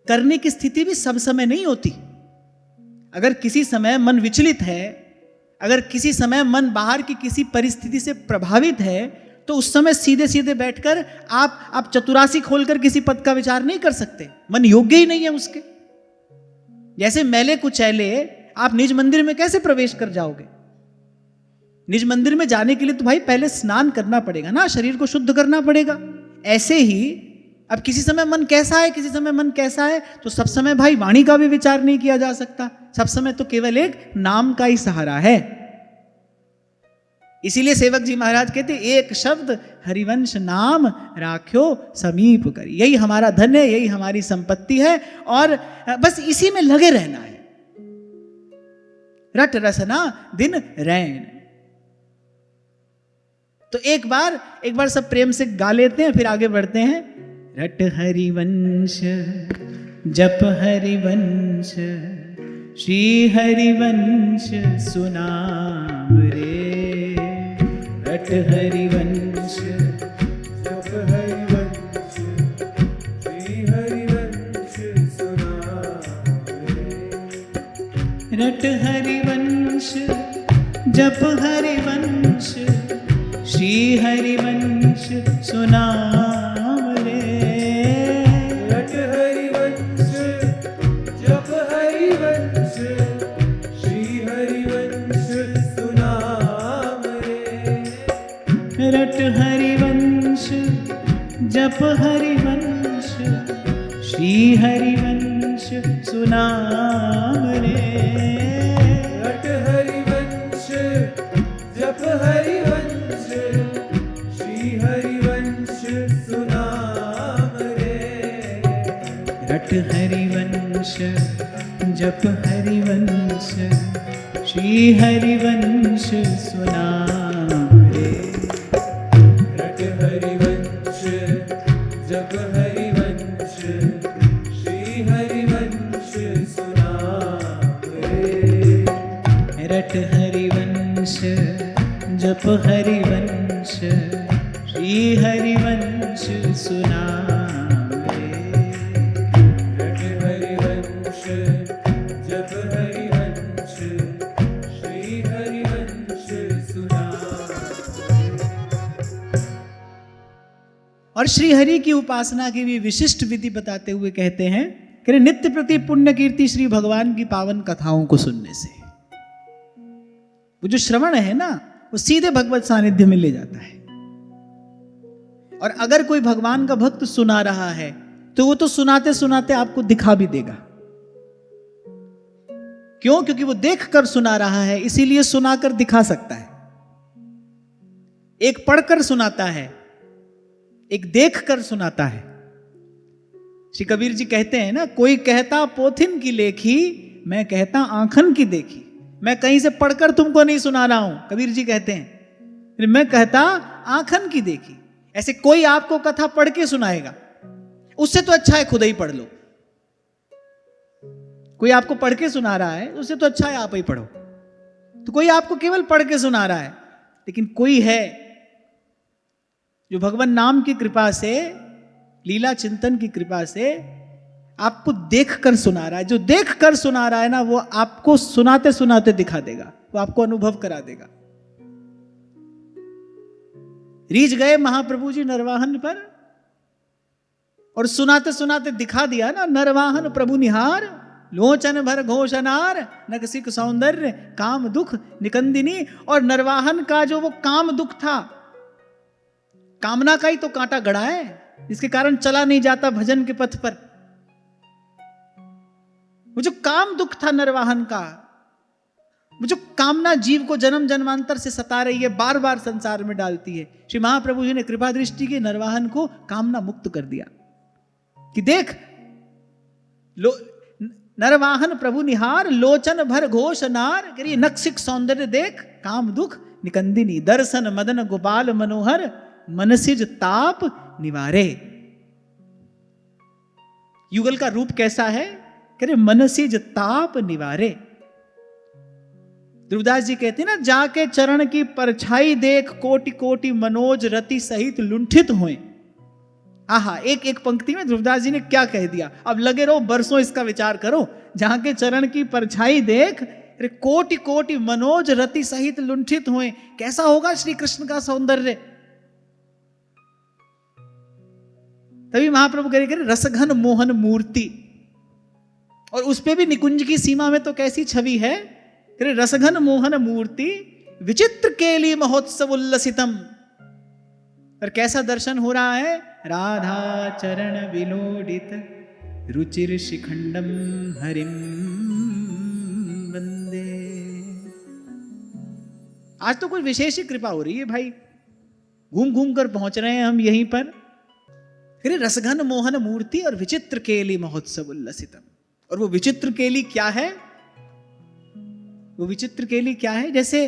करने की स्थिति भी सब समय नहीं होती। अगर किसी समय मन विचलित है, अगर किसी समय मन बाहर की किसी परिस्थिति से प्रभावित है, तो उस समय सीधे सीधे बैठकर आप चतुरासी खोलकर किसी पद का विचार नहीं कर सकते। मन योग्य ही नहीं है उसके। जैसे मैले कुचैले आप निज मंदिर में कैसे प्रवेश कर जाओगे? निज मंदिर में जाने के लिए तो भाई पहले स्नान करना पड़ेगा ना, शरीर को शुद्ध करना पड़ेगा। ऐसे ही अब किसी समय मन कैसा है, किसी समय मन कैसा है, तो सब समय भाई वाणी का भी विचार नहीं किया जा सकता। सब समय तो केवल एक नाम का ही सहारा है। इसीलिए सेवक जी महाराज कहते एक शब्द हरिवंश नाम राख्यो समीप करी। यही हमारा धन है, यही हमारी संपत्ति है, और बस इसी में लगे रहना है। रट रसना दिन रैन। तो एक बार सब प्रेम से गा लेते हैं, फिर आगे बढ़ते हैं। रट हरिवंश जप हरिवंश श्री हरिवंश सुनाम रे। रट हरिवंश जप हरिवंश श्री हरिवंश सुनाम रे। रट हरिवंश जप हरिवंश श्री हरिवंश सुनाम रे। रट हरिवंश जप हरिवंश श्री हरिवंश सुनाम रे। रट हरिवंश जप हरिवंश श्री हरिवंश सुनाम रे। रट हरिवंश जप हरिवंश श्री हरिवंश सुनाम रे। रट हरिवंश जप हरिवंश श्री हरिवंश सुनाम रे। रट हरिवंश जप हरिवंश श्री हरिवंश सुनाम रे। रट हरिवंश जप हरिवंश श्री हरिवंश सुनाम रे। रट हरिवंश जप हरिवंश श्री हरिवंश सुनाम। और श्री हरि की उपासना की भी विशिष्ट विधि बताते हुए कहते हैं कि नित्य प्रति पुण्य कीर्ति श्री भगवान की पावन कथाओं को सुनने से वो जो श्रवण है ना, वो सीधे भगवत सानिध्य में ले जाता है। और अगर कोई भगवान का भक्त सुना रहा है तो वो तो सुनाते सुनाते आपको दिखा भी देगा। क्यों? क्योंकि वो देख कर सुना रहा है, इसीलिए सुनाकर दिखा सकता है। एक पढ़कर सुनाता है, एक देख कर सुनाता है। श्री कबीर जी कहते हैं ना, कोई कहता पोथिन की लेखी, मैं कहता आंखन की देखी। मैं कहीं से पढ़कर तुमको नहीं सुना रहा हूं, कबीर जी कहते हैं, मैं कहता आंखन की देखी। ऐसे कोई आपको कथा पढ़ के सुनाएगा, उससे तो अच्छा है खुद ही पढ़ लो। कोई आपको पढ़ के सुना रहा है, उससे तो अच्छा है आप ही पढ़ो। तो कोई आपको केवल पढ़ के सुना रहा है, लेकिन कोई है जो भगवान नाम की कृपा से, लीला चिंतन की कृपा से आपको देख कर सुना रहा है। जो देख कर सुना रहा है ना, वो आपको सुनाते सुनाते दिखा देगा, वो आपको अनुभव करा देगा। रीझ गए महाप्रभु जी नरवाहन पर, और सुनाते सुनाते दिखा दिया ना। नरवाहन प्रभु निहार, लोचन भर घोषनार, नकसिक सौंदर्य काम दुख निकंदिनी। और नरवाहन का जो वो काम दुख था, कामना का ही तो कांटा गड़ा है, जिसके कारण चला नहीं जाता भजन के पथ पर। वो जो काम दुख था नरवाहन का, वो जो कामना जीव को जन्म जन्मांतर से सता रही है, बार बार संसार में डालती है, श्री महाप्रभु जी ने कृपा दृष्टि के नरवाहन को कामना मुक्त कर दिया। कि देख नरवाहन प्रभु निहार, लोचन भर घोष नार, नक्सिक सौंदर्य देख काम दुख निकंदिनी। दर्शन मदन गोपाल मनोहर, मनसिज ताप निवारे। युगल का रूप कैसा है? कह रहे मनसिज ताप निवारे। ध्रुवदास जी कहते हैं ना, जाके चरण की परछाई देख कोटि कोटि मनोज रति सहित लुंठित हुए। आहा, एक एक पंक्ति में ध्रुवदास जी ने क्या कह दिया। अब लगे रहो बरसों इसका विचार करो। जहां के चरण की परछाई देख कोटि कोटि मनोज रति सहित लुंठित हुए। कैसा होगा श्री कृष्ण का सौंदर्य। तभी महाप्रभु कह रहे रसघन मोहन मूर्ति, और उस पे भी निकुंज की सीमा में तो कैसी छवि है। रसघन मोहन मूर्ति विचित्र केली महोत्सव उल्लसितम। और कैसा दर्शन हो रहा है। राधा चरण विलोडित रुचिर शिखंडम हरिम वंदे। आज तो कोई विशेष ही कृपा हो रही है भाई। घूम घूम कर पहुंच रहे हैं हम यहीं पर। फिर रसघन मोहन मूर्ति और विचित्र केली महोत्सव उल्लसितम। और वो विचित्र केली क्या है। वो विचित्र केली क्या है। जैसे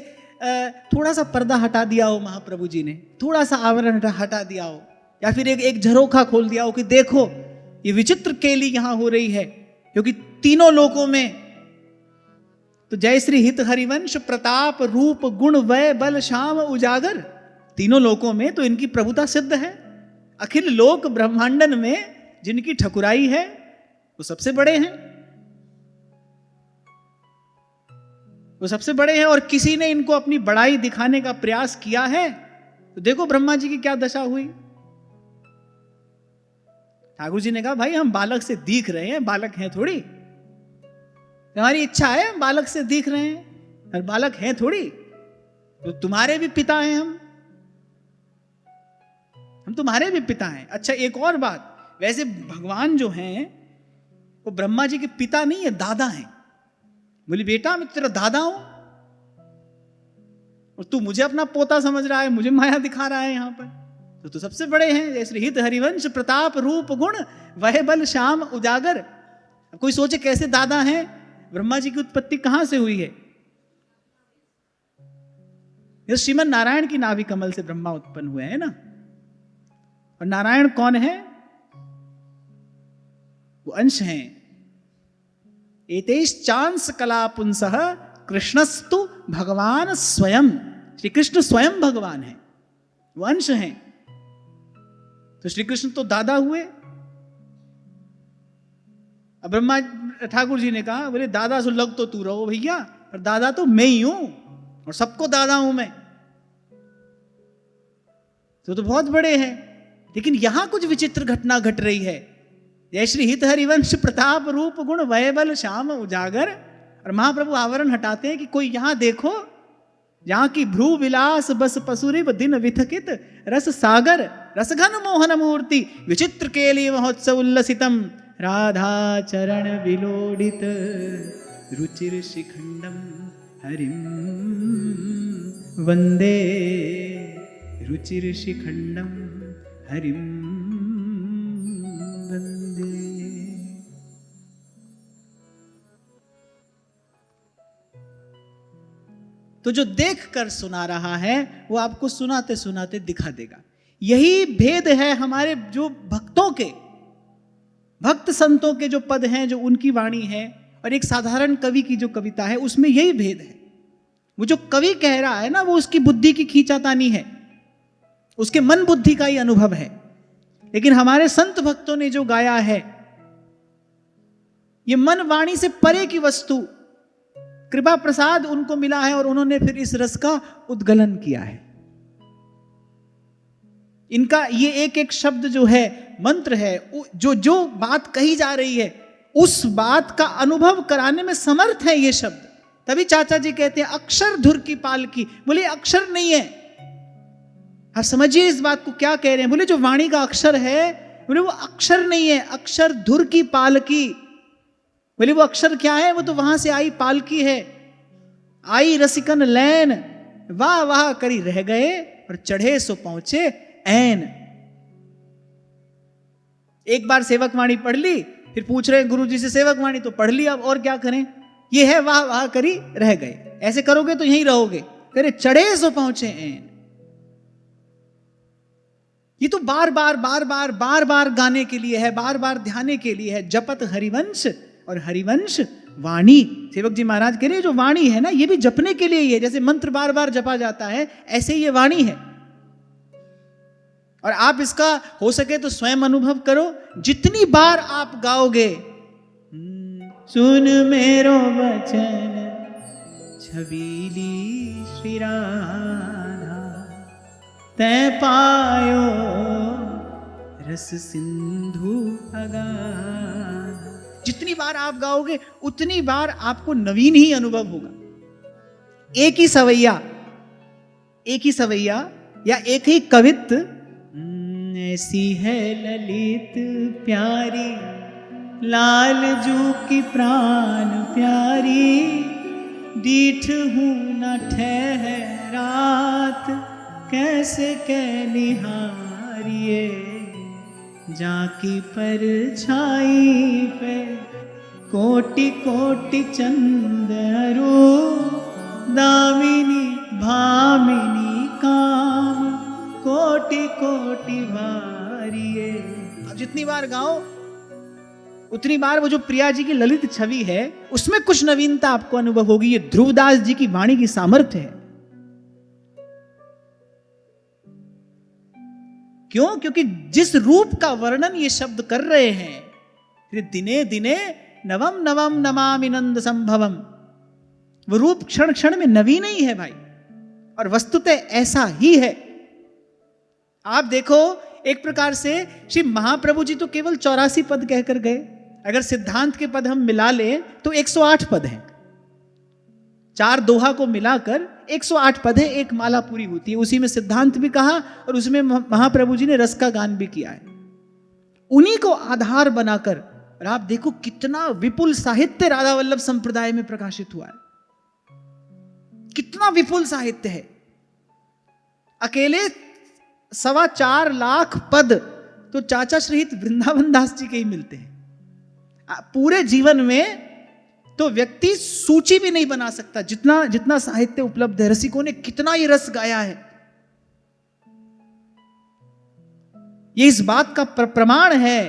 थोड़ा सा पर्दा हटा दिया हो महाप्रभु जी ने, थोड़ा सा आवरण हटा दिया हो, या फिर एक झरोखा खोल दिया हो कि देखो ये विचित्र केली यहां हो रही है। क्योंकि तीनों लोकों में तो जय श्री हित हरिवंश प्रताप रूप गुण वय बल श्याम उजागर, तीनों लोकों में तो इनकी प्रभुता सिद्ध है। अखिल लोक ब्रह्मांडन में जिनकी ठकुराई है वो सबसे बड़े हैं। वो सबसे बड़े हैं। और किसी ने इनको अपनी बड़ाई दिखाने का प्रयास किया है तो देखो ब्रह्मा जी की क्या दशा हुई। ठाकुर जी ने कहा भाई हम बालक से दिख रहे हैं, बालक हैं थोड़ी। हमारी इच्छा है हम बालक से दिख रहे हैं, और बालक हैं थोड़ी। तो तुम्हारे भी पिता हैं हम तुम्हारे भी पिता हैं। अच्छा एक और बात, वैसे भगवान जो हैं वो ब्रह्मा जी के पिता नहीं है, दादा हैं। बोली बेटा मैं तेरा दादा हूं और तू मुझे अपना पोता समझ रहा है, मुझे माया दिखा रहा है यहां पर। तो तू सबसे बड़े हैं। जैसे हित हरिवंश प्रताप रूप गुण वह बल श्याम उजागर। अब कोई सोचे कैसे दादा हैं। ब्रह्मा जी की उत्पत्ति कहां से हुई है। ये श्रीमन नारायण की नाभि कमल से ब्रह्मा उत्पन्न हुए हैं ना। और नारायण कौन है। वो अंश हैं। एतेश चांस कला पुंसः कृष्णस्तु भगवान स्वयं। श्री कृष्ण स्वयं भगवान है, वो अंश हैं। तो श्री कृष्ण तो दादा हुए। अब ब्रह्मा ठाकुर जी ने कहा बोले दादा से लग तो तू रहो भैया, पर दादा तो मैं ही हूं और सबको दादा हूं मैं। तो बहुत बड़े हैं। लेकिन यहां कुछ विचित्र घटना घट रही है। जय श्री हित हरिवंश प्रताप रूप गुण वय बल श्याम उजागर। और महाप्रभु आवरण हटाते हैं कि कोई यहां देखो, जहां की भ्रू विलास बस पसुरिव दिन विथकित रस सागर रसघन मोहन मूर्ति विचित्र केली महोत्सव उल्लसितम। राधा चरण विलोडित रुचिर शिखंडम हरिम वंदे रुचिर शिखंडम हरिम वंदे। तो जो देख कर सुना रहा है वो आपको सुनाते सुनाते दिखा देगा। यही भेद है हमारे जो भक्तों के, भक्त संतों के जो पद हैं, जो उनकी वाणी है, और एक साधारण कवि की जो कविता है, उसमें यही भेद है। वो जो कवि कह रहा है ना, वो उसकी बुद्धि की खींचातानी है, उसके मन बुद्धि का ही अनुभव है। लेकिन हमारे संत भक्तों ने जो गाया है, ये मन वाणी से परे की वस्तु, कृपा प्रसाद उनको मिला है और उन्होंने फिर इस रस का उद्गलन किया है। इनका ये एक एक शब्द जो है, मंत्र है, जो जो बात कही जा रही है उस बात का अनुभव कराने में समर्थ है ये शब्द। तभी चाचा जी कहते हैं अक्षर धुर की पालकी। बोले अक्षर नहीं है। आप समझिए इस बात को क्या कह रहे हैं। बोले जो वाणी का अक्षर है, बोले वो अक्षर नहीं है, अक्षर धुर की पालकी। बोले वो अक्षर क्या है, वो तो वहां से आई पालकी है। आई रसिकन लैन वाह वाह करी रह गए और चढ़े सो पहुंचे ऐन। एक बार सेवक वाणी पढ़ ली, फिर पूछ रहे गुरु जी से सेवक वाणी तो पढ़ ली, अब और क्या करें। ये है वाह वाह करी रह गए, ऐसे करोगे तो यहीं रहोगे। करे चढ़े सो पहुंचे ऐन। ये तो बार बार बार बार बार बार गाने के लिए है, बार बार ध्याने के लिए है। जपत हरिवंश और हरिवंश वाणी, सेवक जी महाराज कह रहे हैं जो वाणी है ना, ये भी जपने के लिए ही है। जैसे मंत्र बार बार जपा जाता है, ऐसे ही ये वाणी है। और आप इसका हो सके तो स्वयं अनुभव करो। जितनी बार आप गाओगे, सुन मेरो वचन छबीली श्री राधा, तै पायो रस सिंधु अगाधा। जितनी बार आप गाओगे उतनी बार आपको नवीन ही अनुभव होगा। एक ही सवैया या एक ही कवित्त, ऐसी है ललित प्यारी, लाल जू की प्राण प्यारी, डीठ हूं न ठहरात, कैसे कह निहारिए, जाकी परछाई पे कोटि कोटि चंदरू, दामिनी भामिनी काम, कोटि कोटि भारिये। अब जितनी बार गाओ उतनी बार वो जो प्रिया जी की ललित छवि है उसमें कुछ नवीनता आपको अनुभव होगी। ये ध्रुवदास जी की वाणी की सामर्थ्य है। क्यों? क्योंकि जिस रूप का वर्णन ये शब्द कर रहे हैं, दिने दिने नवम नवम नमामि नंद संभवम, वो रूप क्षण क्षण में नवीन ही है भाई। और वस्तुतः ऐसा ही है। आप देखो, एक प्रकार से श्री महाप्रभु जी तो केवल 84 पद कहकर गए। अगर सिद्धांत के पद हम मिला लें तो 108 पद हैं। 4 दोहा को मिलाकर 108 पद है, एक माला पूरी होती है। उसी में सिद्धांत भी कहा और उसमें महाप्रभु जी ने रस का गान भी किया है। उन्हीं को आधार बनाकर, और आप देखो कितना विपुल साहित्य राधा वल्लभ संप्रदाय में प्रकाशित हुआ है। कितना विपुल साहित्य है। अकेले 4.25 लाख पद तो चाचा श्रीहित वृंदावन दास जी के ही मिलते हैं। पूरे जीवन में तो व्यक्ति सूची भी नहीं बना सकता जितना जितना साहित्य उपलब्ध है। रसिकों ने कितना ये रस गाया है। ये इस बात का प्रमाण है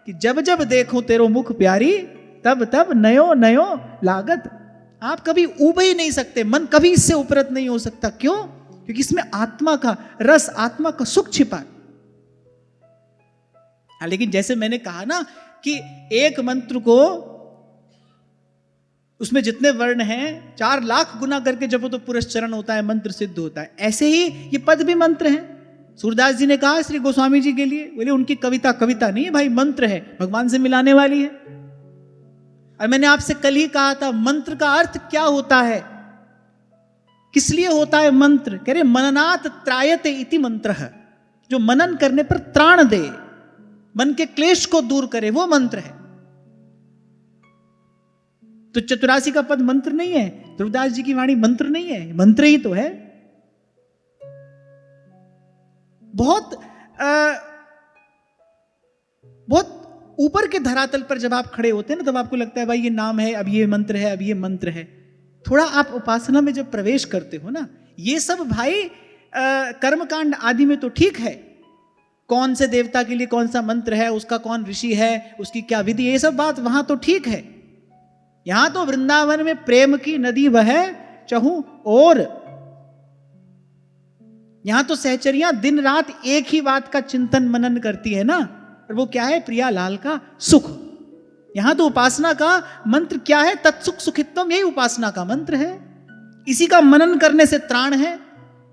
कि जब जब देखो तेरो मुख प्यारी, तब तब नयो नयो लागत। आप कभी ऊब ही नहीं सकते, मन कभी इससे उपरत नहीं हो सकता। क्यों? क्योंकि इसमें आत्मा का रस, आत्मा का सुख छिपा है। लेकिन जैसे मैंने कहा ना कि एक मंत्र को, उसमें जितने वर्ण हैं 4 लाख गुना करके जब तो पुरस्चरण होता है, मंत्र सिद्ध होता है। ऐसे ही ये पद भी मंत्र हैं। सूरदास जी ने कहा श्री गोस्वामी जी के लिए, बोले उनकी कविता कविता नहीं है भाई, मंत्र है, भगवान से मिलाने वाली है। और मैंने आपसे कल ही कहा था, मंत्र का अर्थ क्या होता है, किस लिए होता है मंत्र? कह रहे मननात् त्रायते इति मंत्र है। जो मनन करने पर त्राण दे, मन के क्लेश को दूर करे, वो मंत्र है। तो 84 का पद मंत्र नहीं है। ध्रुवदास जी की वाणी मंत्र नहीं है, मंत्र ही तो है। बहुत ऊपर के धरातल पर जब आप खड़े होते हैं ना, तब आपको लगता है भाई ये नाम है, अब ये मंत्र है, अब ये मंत्र है। थोड़ा आप उपासना में जब प्रवेश करते हो ना, ये सब भाई कर्मकांड आदि में तो ठीक है, कौन से देवता के लिए कौन सा मंत्र है, उसका कौन ऋषि है, उसकी क्या विधि, ये सब बात वहां तो ठीक है। यहां तो वृंदावन में प्रेम की नदी बहे चहु और। यहां तो सहचरियां दिन रात एक ही बात का चिंतन मनन करती है ना, और वो क्या है? प्रिया लाल का सुख। यहां तो उपासना का मंत्र क्या है? तत्सुख सुखित्वम, यही उपासना का मंत्र है। इसी का मनन करने से त्राण है।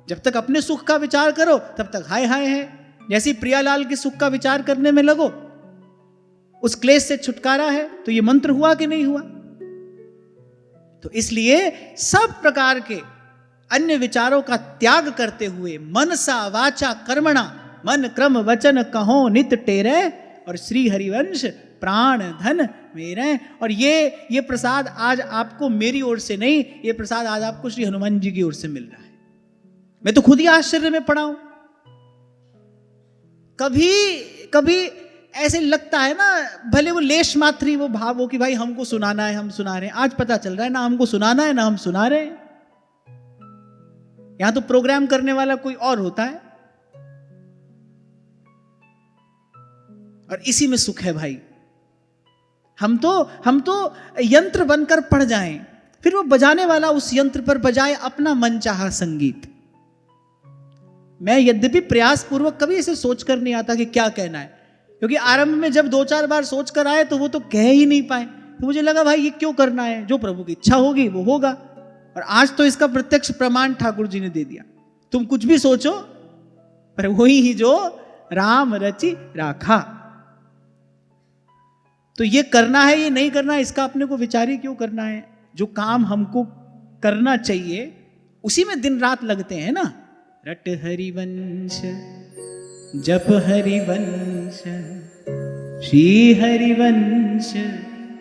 जब तक अपने सुख का विचार करो तब तक हाय हाय है। जैसे प्रियालाल के सुख का विचार करने में लगो, उस क्लेश से छुटकारा है। तो ये मंत्र हुआ कि नहीं हुआ? तो इसलिए सब प्रकार के अन्य विचारों का त्याग करते हुए मनसा वाचा कर्मणा, मन क्रम वचन कहो नित टेरे, और श्री हरिवंश प्राण धन मेरे। और ये प्रसाद आज आपको मेरी ओर से नहीं, ये प्रसाद आज आपको श्री हनुमान जी की ओर से मिल रहा है। मैं तो खुद ही आश्चर्य में पड़ा हूं। कभी कभी ऐसे लगता है ना, भले वो लेश मात्र ही वो भाव हो कि भाई हमको सुनाना है, हम सुना रहे हैं। आज पता चल रहा है ना हमको सुनाना है ना हम सुना रहे हैं। यहां तो प्रोग्राम करने वाला कोई और होता है, और इसी में सुख है भाई। हम तो यंत्र बनकर पड़ जाएं, फिर वो बजाने वाला उस यंत्र पर बजाए अपना मनचाहा संगीत। मैं यद्यपि प्रयास पूर्वक कभी इसे सोचकर नहीं आता कि क्या कहना है, क्योंकि आरंभ में जब 2-4 बार सोच कर आए तो वो तो कह ही नहीं पाए, तो मुझे लगा भाई ये क्यों करना है, जो प्रभु की इच्छा होगी वो होगा। और आज तो इसका प्रत्यक्ष प्रमाण ठाकुर जी ने दे दिया। तुम कुछ भी सोचो पर वही ही जो राम रचि राखा। तो ये करना है ये नहीं करना है, इसका अपने को विचार ही क्यों करना है। जो काम हमको करना चाहिए उसी में दिन रात लगते हैं ना। रट हरिवंश जप हरिवंश श्री हरिवंश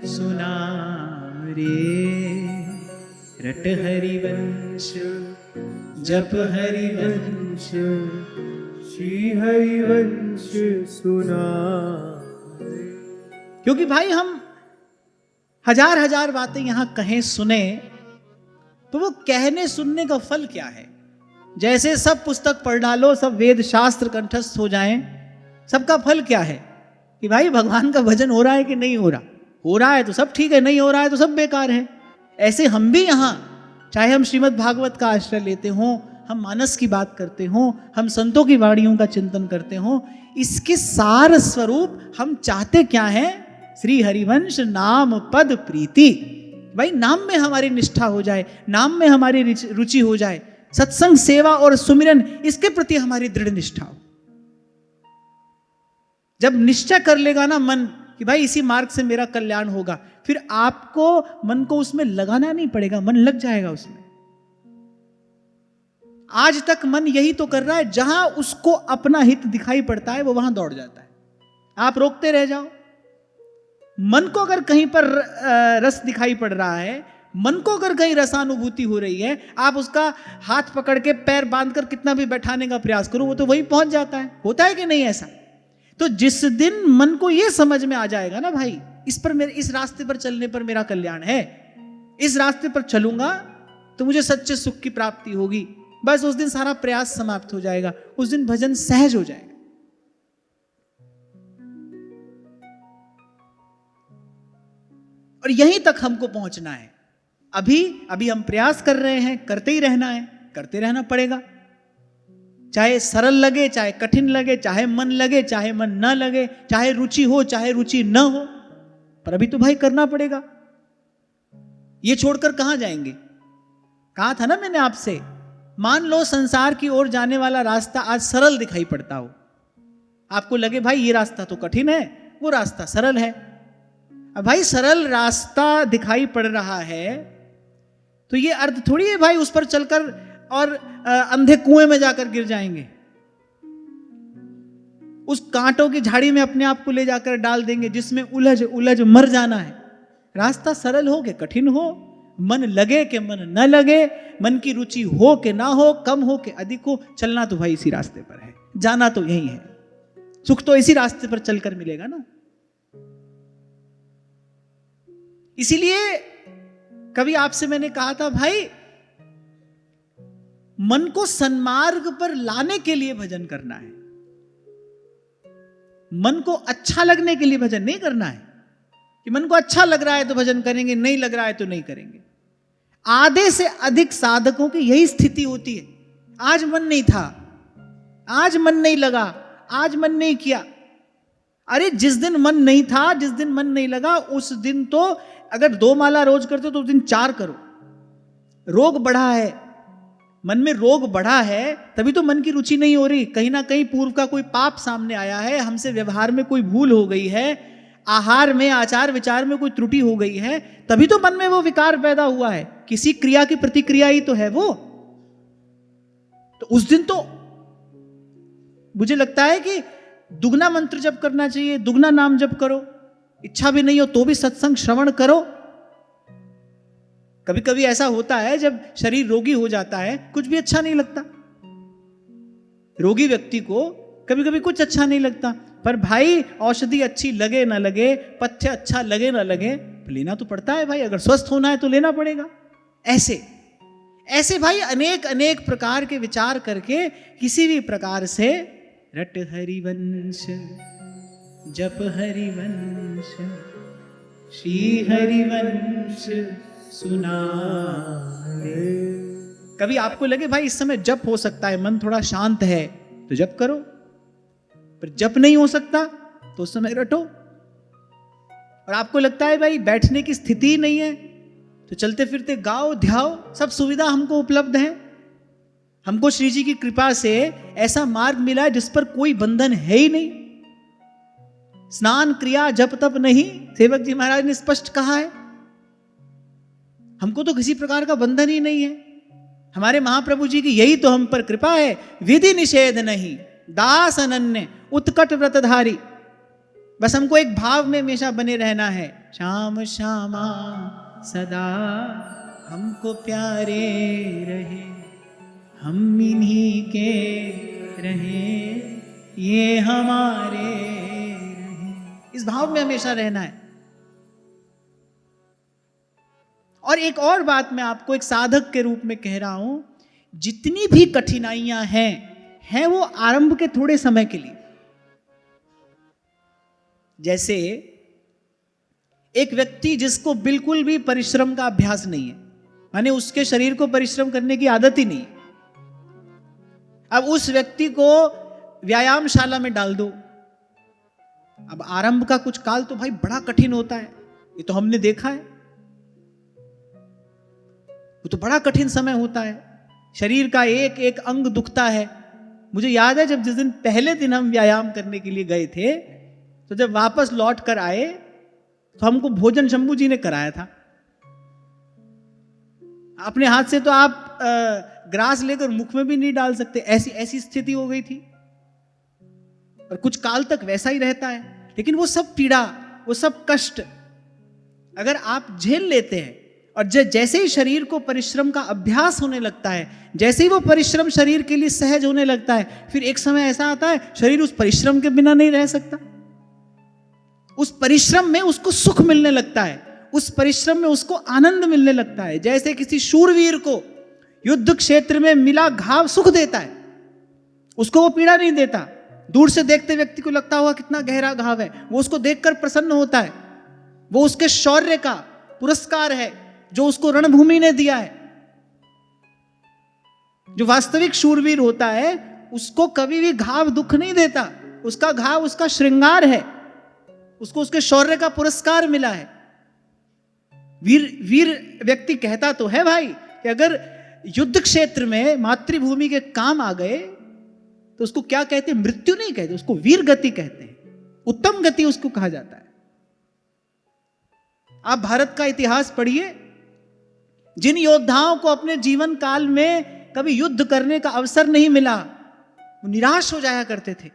सुनाम रे। रट हरिवंश जप हरिवंश श्री हरिवंश सुना। क्योंकि भाई हम हजार बातें यहां कहें सुने तो वो कहने सुनने का फल क्या है। जैसे सब पुस्तक पढ़ डालो, सब वेद शास्त्र कंठस्थ हो जाएं, सबका फल क्या है कि भाई भगवान का भजन हो रहा है कि नहीं हो रहा। हो रहा है तो सब ठीक है, नहीं हो रहा है तो सब बेकार है। ऐसे हम भी यहाँ, चाहे हम श्रीमद् भागवत का आश्रय लेते हों, हम मानस की बात करते हों, हम संतों की वाणियों का चिंतन करते हों, इसके सार स्वरूप हम चाहते क्या है। श्री हरिवंश नाम पद प्रीति। भाई नाम में हमारी निष्ठा हो जाए, नाम में हमारी रुचि हो जाए, सत्संग सेवा और सुमिरन इसके प्रति हमारी दृढ़ निष्ठा हो। जब निश्चय कर लेगा ना मन कि भाई इसी मार्ग से मेरा कल्याण होगा, फिर आपको मन को उसमें लगाना नहीं पड़ेगा, मन लग जाएगा उसमें। आज तक मन यही तो कर रहा है, जहां उसको अपना हित दिखाई पड़ता है वो वहां दौड़ जाता है। आप रोकते रह जाओ। मन को अगर कहीं पर रस दिखाई पड़ रहा है, मन को अगर कहीं रसानुभूति हो रही है, आप उसका हाथ पकड़ के पैर बांधकर कितना भी बैठाने का प्रयास करो, वो तो वही पहुंच जाता है। होता है कि नहीं ऐसा। तो जिस दिन मन को यह समझ में आ जाएगा ना भाई इस रास्ते पर चलने पर मेरा कल्याण है, इस रास्ते पर चलूंगा तो मुझे सच्चे सुख की प्राप्ति होगी, बस उस दिन सारा प्रयास समाप्त हो जाएगा, उस दिन भजन सहज हो जाएगा। और यहीं तक हमको पहुंचना है। अभी हम प्रयास कर रहे हैं, करते ही रहना है, करते रहना पड़ेगा। चाहे सरल लगे, चाहे कठिन लगे, चाहे मन लगे, चाहे मन न लगे, चाहे रुचि हो, चाहे रुचि न हो, पर अभी तो भाई करना पड़ेगा। ये छोड़कर कहां जाएंगे। कहा था ना मैंने आपसे, मान लो संसार की ओर जाने वाला रास्ता आज सरल दिखाई पड़ता हो, आपको लगे भाई ये रास्ता तो कठिन है, वो रास्ता सरल है। अब भाई सरल रास्ता दिखाई पड़ रहा है तो ये अर्थ थोड़ी है भाई उस पर चलकर और अंधे कुएं में जाकर गिर जाएंगे, उस कांटों की झाड़ी में अपने आप को ले जाकर डाल देंगे जिसमें उलझ उलझ मर जाना है। रास्ता सरल हो कि कठिन हो, मन लगे कि मन न लगे, मन की रुचि हो कि ना हो, कम हो कि अधिक हो, चलना तो भाई इसी रास्ते पर है, जाना तो यही है, सुख तो इसी रास्ते पर चलकर मिलेगा ना। इसीलिए कभी आपसे मैंने कहा था भाई मन को सन्मार्ग पर लाने के लिए भजन करना है, मन को अच्छा लगने के लिए भजन नहीं करना है कि मन को अच्छा लग रहा है तो भजन करेंगे, नहीं लग रहा है तो नहीं करेंगे। आधे से अधिक साधकों की यही स्थिति होती है। आज मन नहीं था, आज मन नहीं लगा, आज मन नहीं किया। अरे जिस दिन मन नहीं था, जिस दिन मन नहीं लगा, उस दिन तो अगर 2 माला रोज करते हो तो उस दिन 4 करो। रोग बढ़ा है, मन में रोग बढ़ा है, तभी तो मन की रुचि नहीं हो रही। कहीं ना कहीं पूर्व का कोई पाप सामने आया है, हमसे व्यवहार में कोई भूल हो गई है, आहार में, आचार विचार में कोई त्रुटि हो गई है, तभी तो मन में वो विकार पैदा हुआ है। किसी क्रिया की प्रतिक्रिया ही तो है वो। तो उस दिन तो मुझे लगता है कि दुगना मंत्र जप करना चाहिए, दुगना नाम जप करो, इच्छा भी नहीं हो तो भी सत्संग श्रवण करो। कभी कभी ऐसा होता है जब शरीर रोगी हो जाता है, कुछ भी अच्छा नहीं लगता। रोगी व्यक्ति को कभी कभी कुछ अच्छा नहीं लगता, पर भाई औषधि अच्छी लगे ना लगे, पथ्य अच्छा लगे ना लगे, लेना तो पड़ता है भाई। अगर स्वस्थ होना है तो लेना पड़ेगा। ऐसे ऐसे भाई अनेक अनेक प्रकार के विचार करके किसी भी प्रकार से रट हरिवंश जप हरिवंश श्री हरिवंश सुनाए। कभी आपको लगे भाई इस समय जप हो सकता है, मन थोड़ा शांत है, तो जप करो, पर जप नहीं हो सकता तो उस समय रटो। और आपको लगता है भाई बैठने की स्थिति ही नहीं है, तो चलते फिरते गाओ, ध्याओ, सब सुविधा हमको उपलब्ध है। हमको श्री जी की कृपा से ऐसा मार्ग मिला है जिस पर कोई बंधन है ही नहीं। स्नान क्रिया जप तप नहीं, सेवक जी महाराज ने स्पष्ट कहा है। हमको तो किसी प्रकार का बंधन ही नहीं है। हमारे महाप्रभु जी की यही तो हम पर कृपा है, विधि निषेध नहीं, दास अनन्य उत्कट व्रतधारी। बस हमको एक भाव में हमेशा बने रहना है, श्याम श्यामा सदा हमको प्यारे रहे, हम इन्हीं के रहे, ये हमारे रहे। इस भाव में हमेशा रहना है। और एक और बात मैं आपको एक साधक के रूप में कह रहा हूं, जितनी भी कठिनाइयां हैं वो आरंभ के थोड़े समय के लिए। जैसे एक व्यक्ति जिसको बिल्कुल भी परिश्रम का अभ्यास नहीं है, माने उसके शरीर को परिश्रम करने की आदत ही नहीं, अब उस व्यक्ति को व्यायामशाला में डाल दो। अब आरंभ का कुछ काल तो भाई बड़ा कठिन होता है, ये तो हमने देखा है। वो तो बड़ा कठिन समय होता है, शरीर का एक एक अंग दुखता है। मुझे याद है जब जिस दिन पहले दिन हम व्यायाम करने के लिए गए थे, तो जब वापस लौट कर आए तो हमको भोजन शंभू जी ने कराया था। अपने हाथ से तो आप ग्रास लेकर मुख में भी नहीं डाल सकते, ऐसी ऐसी स्थिति हो गई थी। और कुछ काल तक वैसा ही रहता है। लेकिन वो सब पीड़ा, वो सब कष्ट अगर आप झेल लेते हैं, और जैसे ही शरीर को परिश्रम का अभ्यास होने लगता है, जैसे ही वो परिश्रम शरीर के लिए सहज होने लगता है, फिर एक समय ऐसा आता है शरीर उस परिश्रम के बिना नहीं रह सकता। उस परिश्रम में उसको सुख मिलने लगता है, उस परिश्रम में उसको आनंद मिलने लगता है। जैसे किसी शूरवीर को युद्ध क्षेत्र में मिला घाव सुख देता है, उसको वो पीड़ा नहीं देता। दूर से देखते व्यक्ति को लगता होगा कितना गहरा घाव है, वो उसको देखकर प्रसन्न होता है। वो उसके शौर्य का पुरस्कार है जो उसको रणभूमि ने दिया है। जो वास्तविक शूरवीर होता है उसको कभी भी घाव दुख नहीं देता, उसका घाव उसका श्रृंगार है, उसको उसके शौर्य का पुरस्कार मिला है। वीर व्यक्ति कहता तो है भाई कि अगर युद्ध क्षेत्र में मातृभूमि के काम आ गए तो उसको क्या कहते हैं, मृत्यु नहीं कहते, उसको वीर गति कहते हैं, उत्तम गति उसको कहा जाता है। आप भारत का इतिहास पढ़िए, जिन योद्धाओं को अपने जीवन काल में कभी युद्ध करने का अवसर नहीं मिला, वो निराश हो जाया करते थे।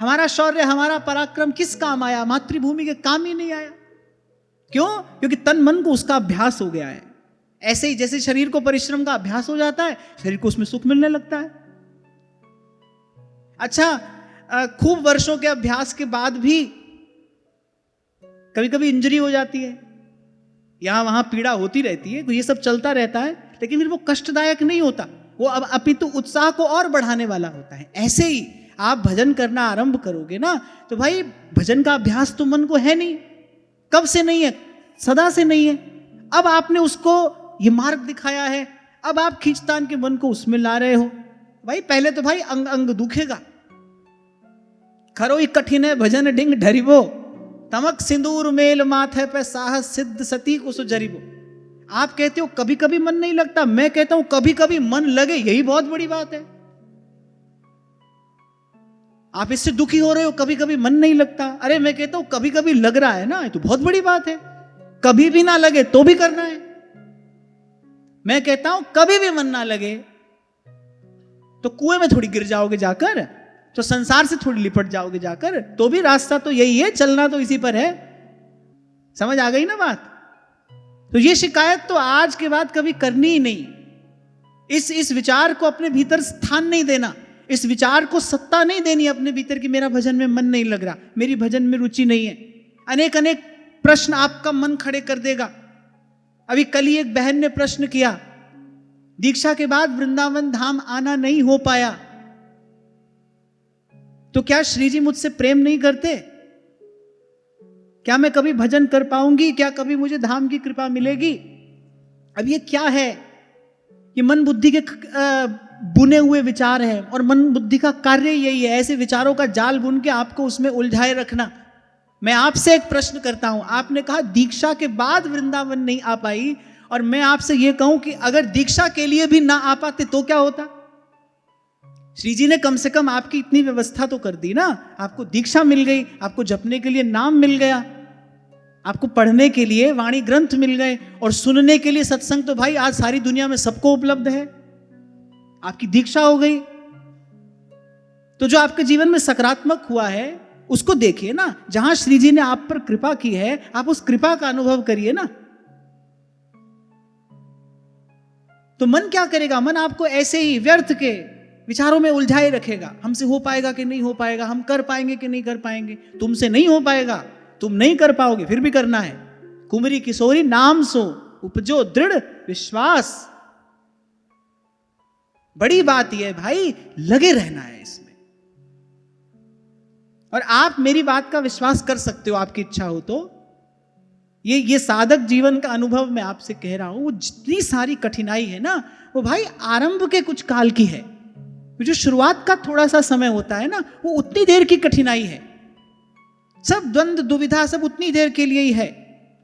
हमारा शौर्य, हमारा पराक्रम किस काम आया, मातृभूमि के काम ही नहीं आया। क्यों? क्योंकि तन मन को उसका अभ्यास हो गया है। ऐसे ही जैसे शरीर को परिश्रम का अभ्यास हो जाता है, शरीर को उसमें सुख मिलने लगता है। अच्छा, खूब वर्षों के अभ्यास के बाद भी कभी कभी इंजरी हो जाती है, यहां वहां पीड़ा होती रहती है, ये सब चलता रहता है, लेकिन फिर वो कष्टदायक नहीं होता, वो अब अपितु उत्साह को और बढ़ाने वाला होता है। ऐसे ही आप भजन करना आरंभ करोगे ना, तो भाई भजन का अभ्यास तो मन को है नहीं, कब से नहीं है, सदा से नहीं है। अब आपने उसको ये मार्ग दिखाया है, अब आप खींचतान के मन को उसमें ला रहे हो। भाई पहले तो भाई अंग अंग दुखेगा। खरो ही कठिन है भजन डिंग ढरिबो, तमक सिंदूर मेल माथे पे साहस सिद्ध सती को सो जरिबो। आप कहते हो कभी कभी मन नहीं लगता, मैं कहता हूं कभी कभी मन लगे, यही बहुत बड़ी बात है। आप इससे दुखी हो रहे हो, कभी कभी मन नहीं लगता, अरे मैं कहता हूं कभी कभी लग रहा है ना, ये तो बहुत बड़ी बात है। कभी भी ना लगे तो भी करना है। मैं कहता हूं कभी भी मन ना लगे तो कुएं में थोड़ी गिर जाओगे जाकर, तो संसार से थोड़ी लिपट जाओगे जाकर, तो भी रास्ता तो यही है, चलना तो इसी पर है। समझ आ गई ना बात? तो ये शिकायत तो आज के बाद कभी करनी ही नहीं। इस विचार को अपने भीतर स्थान नहीं देना, इस विचार को सत्ता नहीं देनी अपने भीतर कि मेरा भजन में मन नहीं लग रहा, मेरी भजन में रुचि नहीं है। अनेक अनेक प्रश्न आपका मन खड़े कर देगा। अभी कल ही एक बहन ने प्रश्न किया, दीक्षा के बाद वृंदावन धाम आना नहीं हो पाया, तो क्या श्री जी मुझसे प्रेम नहीं करते? क्या मैं कभी भजन कर पाऊंगी? क्या कभी मुझे धाम की कृपा मिलेगी? अब ये क्या है? ये मन बुद्धि के बुने हुए विचार हैं, और मन बुद्धि का कार्य यही है, ऐसे विचारों का जाल बुन के आपको उसमें उलझाए रखना। मैं आपसे एक प्रश्न करता हूं, आपने कहा दीक्षा के बाद वृंदावन नहीं आ पाई, और मैं आपसे यह कहूं कि अगर दीक्षा के लिए भी ना आ पाते तो क्या होता? श्री जी ने कम से कम आपकी इतनी व्यवस्था तो कर दी ना, आपको दीक्षा मिल गई, आपको जपने के लिए नाम मिल गया, आपको पढ़ने के लिए वाणी ग्रंथ मिल गए, और सुनने के लिए सत्संग तो भाई आज सारी दुनिया में सबको उपलब्ध है। आपकी दीक्षा हो गई, तो जो आपके जीवन में सकारात्मक हुआ है उसको देखिए ना। जहां श्री जी ने आप पर कृपा की है, आप उस कृपा का अनुभव करिए ना। तो मन क्या करेगा? मन आपको ऐसे ही व्यर्थ के विचारों में उलझाए रखेगा। हमसे हो पाएगा कि नहीं हो पाएगा, हम कर पाएंगे कि नहीं कर पाएंगे। तुमसे नहीं हो पाएगा, तुम नहीं कर पाओगे, फिर भी करना है। कुंवरी किशोरी नाम सो उपजो दृढ़ विश्वास। बड़ी बात यह है भाई, लगे रहना है इसमें। और आप मेरी बात का विश्वास कर सकते हो, आपकी इच्छा हो तो। ये साधक जीवन का अनुभव मैं आपसे कह रहा हूं। वो जितनी सारी कठिनाई है ना, वो भाई आरंभ के कुछ काल की है। जो शुरुआत का थोड़ा सा समय होता है ना, वो उतनी देर की कठिनाई है। सब द्वंद्व दुविधा सब उतनी देर के लिए ही है।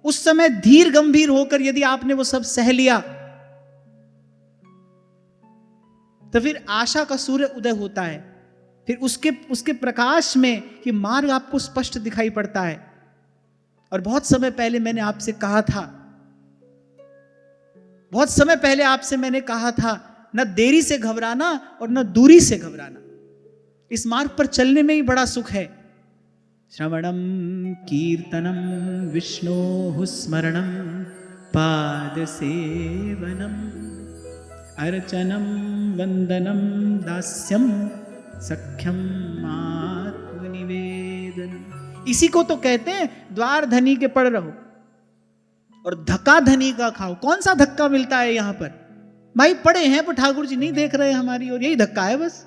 उस समय धीर गंभीर होकर यदि आपने वो सब सह लिया, तो फिर आशा का सूर्य उदय होता है। फिर उसके प्रकाश में ये मार्ग आपको स्पष्ट दिखाई पड़ता है। और बहुत समय पहले मैंने आपसे कहा था, बहुत समय पहले आपसे मैंने कहा था, न देरी से घबराना और न दूरी से घबराना। इस मार्ग पर चलने में ही बड़ा सुख है। श्रवणम कीर्तनम विष्णोः स्मरणम पाद सेवनम अर्चनम वंदनम दास्यम सख्यम आत्मनिवेदन। इसी को तो कहते हैं द्वार धनी के पड़ रहो और धक्का धनी का खाओ। कौन सा धक्का मिलता है यहां पर? भाई पड़े हैं पर ठाकुर जी नहीं देख रहे हमारी ओर, यही धक्का है बस।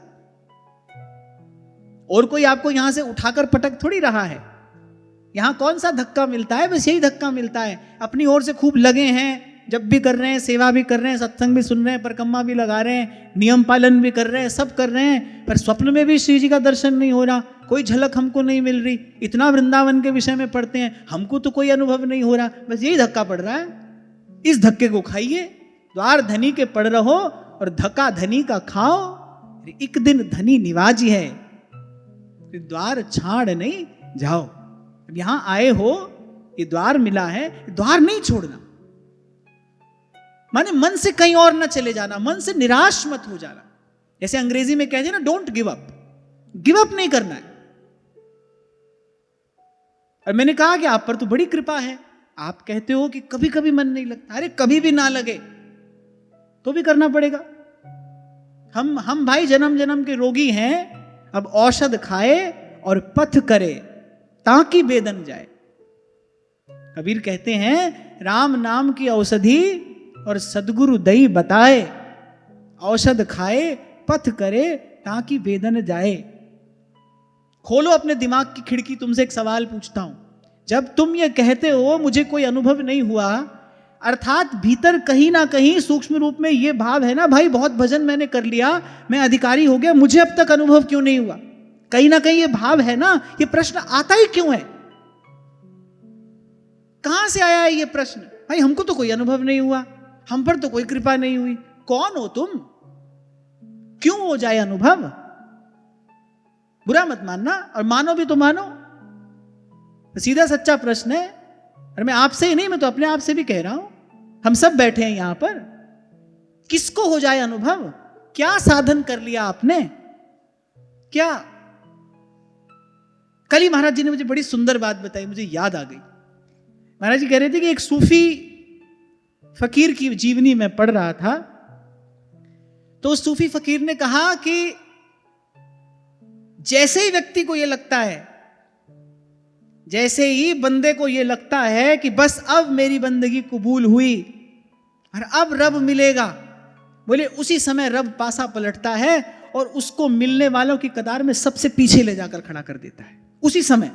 और कोई आपको यहां से उठाकर पटक थोड़ी रहा है। यहां कौन सा धक्का मिलता है? बस यही धक्का मिलता है। अपनी ओर से खूब लगे हैं, जब भी कर रहे हैं, सेवा भी कर रहे हैं, सत्संग भी सुन रहे हैं, परिक्रमा भी लगा रहे हैं, नियम पालन भी कर रहे हैं, सब कर रहे हैं, पर स्वप्न में भी श्री जी का दर्शन नहीं हो रहा, कोई झलक हमको नहीं मिल रही। इतना वृंदावन के विषय में पढ़ते हैं, हमको तो कोई अनुभव नहीं हो रहा। बस यही धक्का पड़ रहा है। इस धक्के को खाइए। द्वार धनी के पड़ रहो और धक्का धनी का खाओ। एक दिन धनी निवाजी है, द्वार छाड़ नहीं जाओ। अब यहां आए हो, ये द्वार मिला है, द्वार नहीं छोड़ना। माने मन से कहीं और ना चले जाना, मन से निराश मत हो जाना। जैसे अंग्रेजी में कहते हैं ना, don't give up. Give up नहीं करना है। और मैंने कहा कि आप पर तो बड़ी कृपा है। आप कहते हो कि कभी कभी मन नहीं लगता। अरे कभी भी ना लगे तो भी करना पड़ेगा। हम भाई जन्म जन्म के रोगी हैं। अब औषध खाए और पथ करे ताकि बेदन जाए। कबीर कहते हैं, राम नाम की औषधि और सदगुरु दई बताए, औषध खाए पथ करे ताकि वेदन जाए। खोलो अपने दिमाग की खिड़की। तुमसे एक सवाल पूछता हूं। जब तुम ये कहते हो मुझे कोई अनुभव नहीं हुआ, अर्थात भीतर कहीं ना कहीं सूक्ष्म रूप में ये भाव है ना, भाई बहुत भजन मैंने कर लिया, मैं अधिकारी हो गया, मुझे अब तक अनुभव क्यों नहीं हुआ? कहीं ना कहीं ये भाव है ना। ये प्रश्न आता ही क्यों है? कहां से आया है ये प्रश्न? भाई हमको तो कोई अनुभव नहीं हुआ, हम पर तो कोई कृपा नहीं हुई। कौन हो तुम? क्यों हो जाए अनुभव? बुरा मत मानना, और मानो भी तो मानो। सीधा सच्चा प्रश्न है। और मैं आपसे ही नहीं, मैं तो अपने आप से भी कह रहा हूं। हम सब बैठे हैं यहां पर। किसको हो जाए अनुभव? क्या साधन कर लिया आपने? क्या? कल ही महाराज जी ने मुझे बड़ी सुंदर बात बताई, मुझे याद आ गई। महाराज जी कह रहे थे कि एक सूफी फकीर की जीवनी में पढ़ रहा था, तो उस सूफी फकीर ने कहा कि जैसे ही व्यक्ति को यह लगता है, जैसे ही बंदे को यह लगता है कि बस अब मेरी बंदगी कबूल हुई और अब रब मिलेगा, बोले उसी समय रब पासा पलटता है और उसको मिलने वालों की कतार में सबसे पीछे ले जाकर खड़ा कर देता है। उसी समय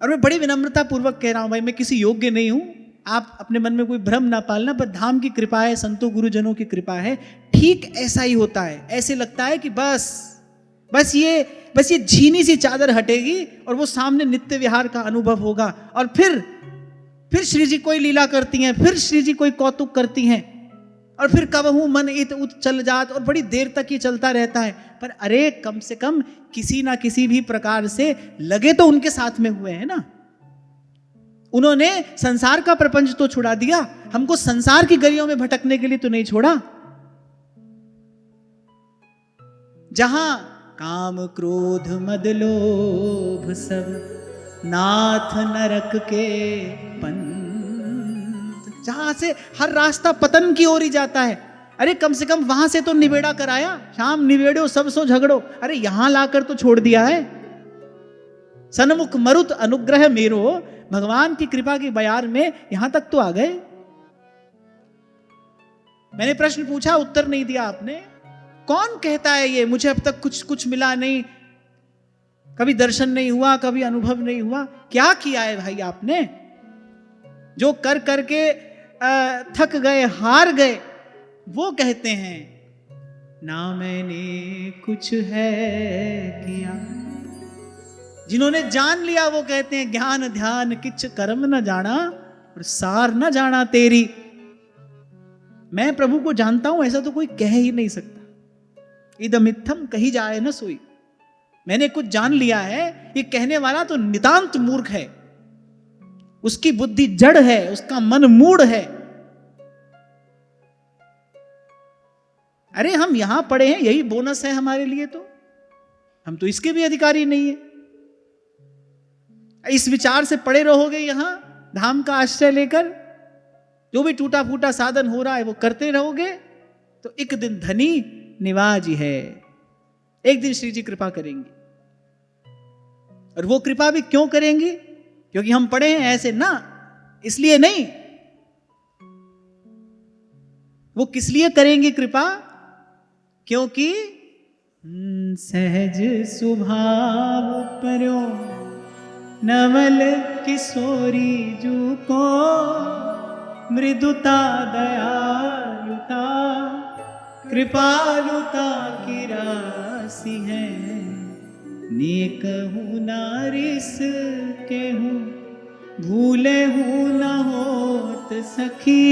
और मैं बड़ी विनम्रता पूर्वक कह रहा हूं भाई, मैं किसी योग्य नहीं हूं, आप अपने मन में कोई भ्रम ना पालना, पर धाम की कृपा है, संतों गुरुजनों की कृपा है, ठीक ऐसा ही होता है। ऐसे लगता है कि बस ये झीनी सी चादर हटेगी और वो सामने नित्य विहार का अनुभव होगा, और फिर श्री जी कोई लीला करती हैं, फिर श्री जी कोई कौतुक करती हैं, और फिर कबहू मन इत उत चल जात, और बड़ी देर तक ये चलता रहता है। पर अरे कम से कम किसी ना किसी भी प्रकार से लगे तो उनके साथ में हुए हैं ना। उन्होंने संसार का प्रपंच तो छुड़ा दिया, हमको संसार की गलियों में भटकने के लिए तो नहीं छोड़ा। जहां काम क्रोध मद लोभ सब नाथ नरक के पंथ, जहां से हर रास्ता पतन की ओर ही जाता है। अरे कम से कम वहां से तो निबेड़ा कराया, शाम निबेड़ो सब सो झगड़ो, अरे यहां लाकर तो छोड़ दिया है। सन्मुख मरुत अनुग्रह मेरो, भगवान की कृपा की बयार में यहां तक तो आ गए। मैंने प्रश्न पूछा, उत्तर नहीं दिया आपने। कौन कहता है ये मुझे अब तक कुछ मिला नहीं, कभी दर्शन नहीं हुआ, कभी अनुभव नहीं हुआ? क्या किया है भाई आपने? जो कर करके थक गए, हार गए, वो कहते हैं ना मैंने कुछ है किया। जिन्होंने जान लिया वो कहते हैं ज्ञान ध्यान किच कर्म न जाना और सार न जाना तेरी। मैं प्रभु को जानता हूं ऐसा तो कोई कह ही नहीं सकता। इदमित्थम कही जाए न सोई, मैंने कुछ जान लिया है, ये कहने वाला तो नितांत मूर्ख है, उसकी बुद्धि जड़ है, उसका मन मूढ़ है। अरे हम यहां पड़े हैं, यही बोनस है हमारे लिए, तो हम तो इसके भी अधिकारी नहीं है। इस विचार से पड़े रहोगे यहां धाम का आश्रय लेकर, जो भी टूटा फूटा साधन हो रहा है वो करते रहोगे, तो एक दिन धनी निवाज है, एक दिन श्री जी कृपा करेंगे। और वो कृपा भी क्यों करेंगे? क्योंकि हम पढ़े हैं ऐसे ना, इसलिए नहीं। वो किस लिए करेंगे कृपा? क्योंकि सहज स्वभाव पर्यो नवल किशोरी जू को मृदुता दयालुता कृपालुता की राशि है। नेक हूँ नारिस के हूँ भूले हूँ न होत सखी,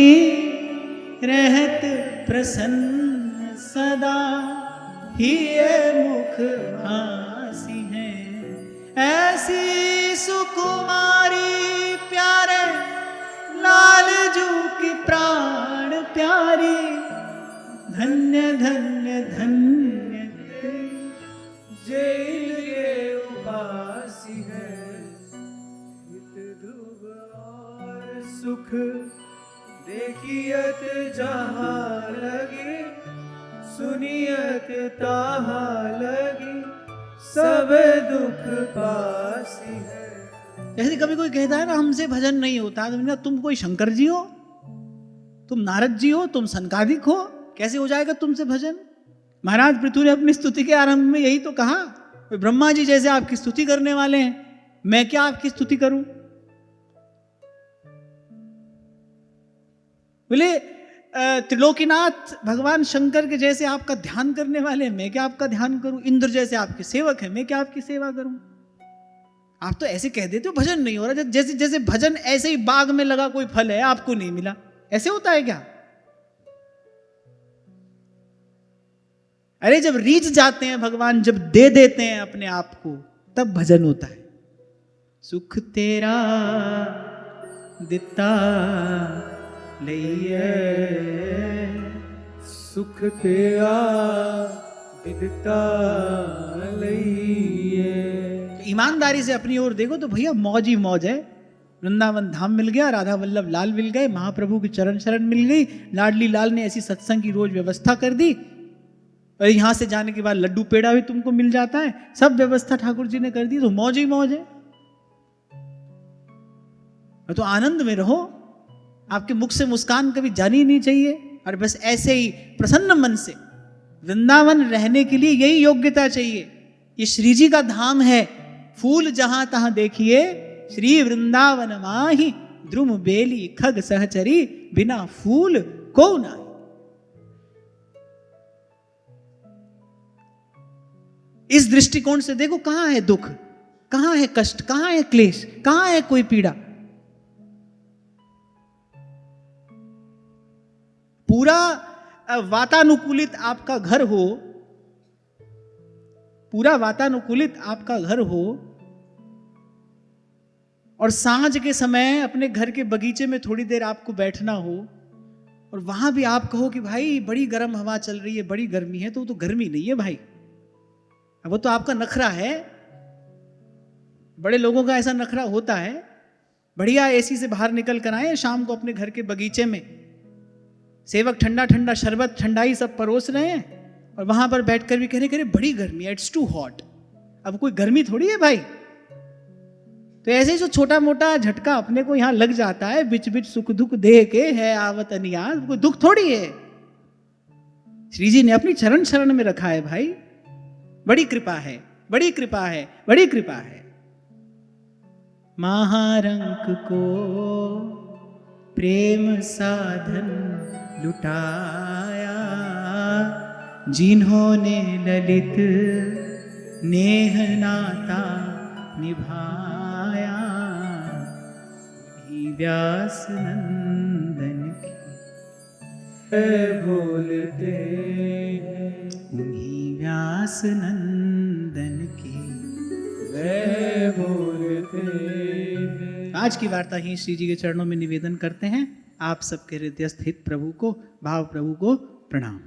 रहत प्रसन्न सदा ही ये मुख हासी है। ऐसी सुकुमारी प्यारे लाल जू की प्राण प्यारी, धन्य धन्य धन्य जेल ये उपासी है। हित ध्रुव और सुख देखियत जहाँ लगी, सुनियत ताहाँ लगी, सब दुख पासी है। जैसे कभी कोई कहता है ना हमसे भजन नहीं होता, तो तुम कोई शंकर जी हो, तुम नारद जी हो, तुम सनकादिक हो, कैसे हो जाएगा तुमसे भजन? महाराज पृथु ने अपनी स्तुति के आरंभ में यही तो कहा, ब्रह्मा जी जैसे आपकी स्तुति करने वाले हैं, मैं क्या आपकी स्तुति करूं? बोले त्रिलोकीनाथ भगवान शंकर के जैसे आपका ध्यान करने वाले हैं, मैं क्या आपका ध्यान करूं? इंद्र जैसे आपके सेवक हैं, मैं क्या आपकी सेवा करूं? आप तो ऐसे कह देते हो भजन नहीं हो रहा, जैसे जैसे भजन ऐसे ही बाग में लगा कोई फल है आपको नहीं मिला, ऐसे होता है क्या? अरे जब रीझ जाते हैं भगवान, जब दे देते हैं अपने आप को, तब भजन होता है। सुख तेरा दिता लइए, सुख तेरा दिता लइए। ईमानदारी से अपनी ओर देखो तो भैया मौज ही मौज है। वृंदावन धाम मिल गया, राधा वल्लभ लाल मिल गए, महाप्रभु की चरण शरण मिल गई, लाडली लाल ने ऐसी सत्संग की रोज व्यवस्था कर दी, और यहां से जाने के बाद लड्डू पेड़ा भी तुमको मिल जाता है, सब व्यवस्था ठाकुर जी ने कर दी, तो मौज ही मौज है। तो आनंद में रहो, आपके मुख से मुस्कान कभी जानी ही नहीं चाहिए, और बस ऐसे ही प्रसन्न मन से वृंदावन रहने के लिए यही योग्यता चाहिए। ये श्री जी का धाम है, फूल जहां तहां देखिए श्री वृंदावन माही द्रुम बेली खग सहचरी बिना फूल को ना। इस दृष्टिकोण से देखो कहां है दुख, कहां है कष्ट, कहां है क्लेश, कहां है कोई पीड़ा। पूरा वातानुकूलित आपका घर हो, पूरा वातानुकूलित आपका घर हो और सांझ के समय अपने घर के बगीचे में थोड़ी देर आपको बैठना हो और वहां भी आप कहो कि भाई बड़ी गर्म हवा चल रही है, बड़ी गर्मी है, तो वो तो गर्मी नहीं है भाई, वो तो आपका नखरा है। बड़े लोगों का ऐसा नखरा होता है, बढ़िया एसी से बाहर निकल कर आए शाम को अपने घर के बगीचे में, सेवक ठंडा ठंडा शरबत ठंडाई सब परोस रहे हैं और वहां पर बैठकर भी कह रहे बड़ी गर्मी है, इट्स टू हॉट। अब कोई गर्मी थोड़ी है भाई। तो ऐसे जो छोटा मोटा झटका अपने को यहां लग जाता है, बिच बिच सुख दुख देह के है आवत अनियास, कोई दुख थोड़ी है। श्री जी ने अपनी चरण शरण में रखा है भाई। बड़ी कृपा है, बड़ी कृपा है, बड़ी कृपा है। महारंक को प्रेम साधन लुटाया, जिन्होंने ललित नेह नाता निभाया, ही व्यास नंदन की बोलते हैं, उन्हीं व्यास नंदन की वे बोलते हैं। आज की वार्ता ही श्री जी के चरणों में निवेदन करते हैं। आप सबके हृदयस्थ हित प्रभु को, भाव प्रभु को प्रणाम।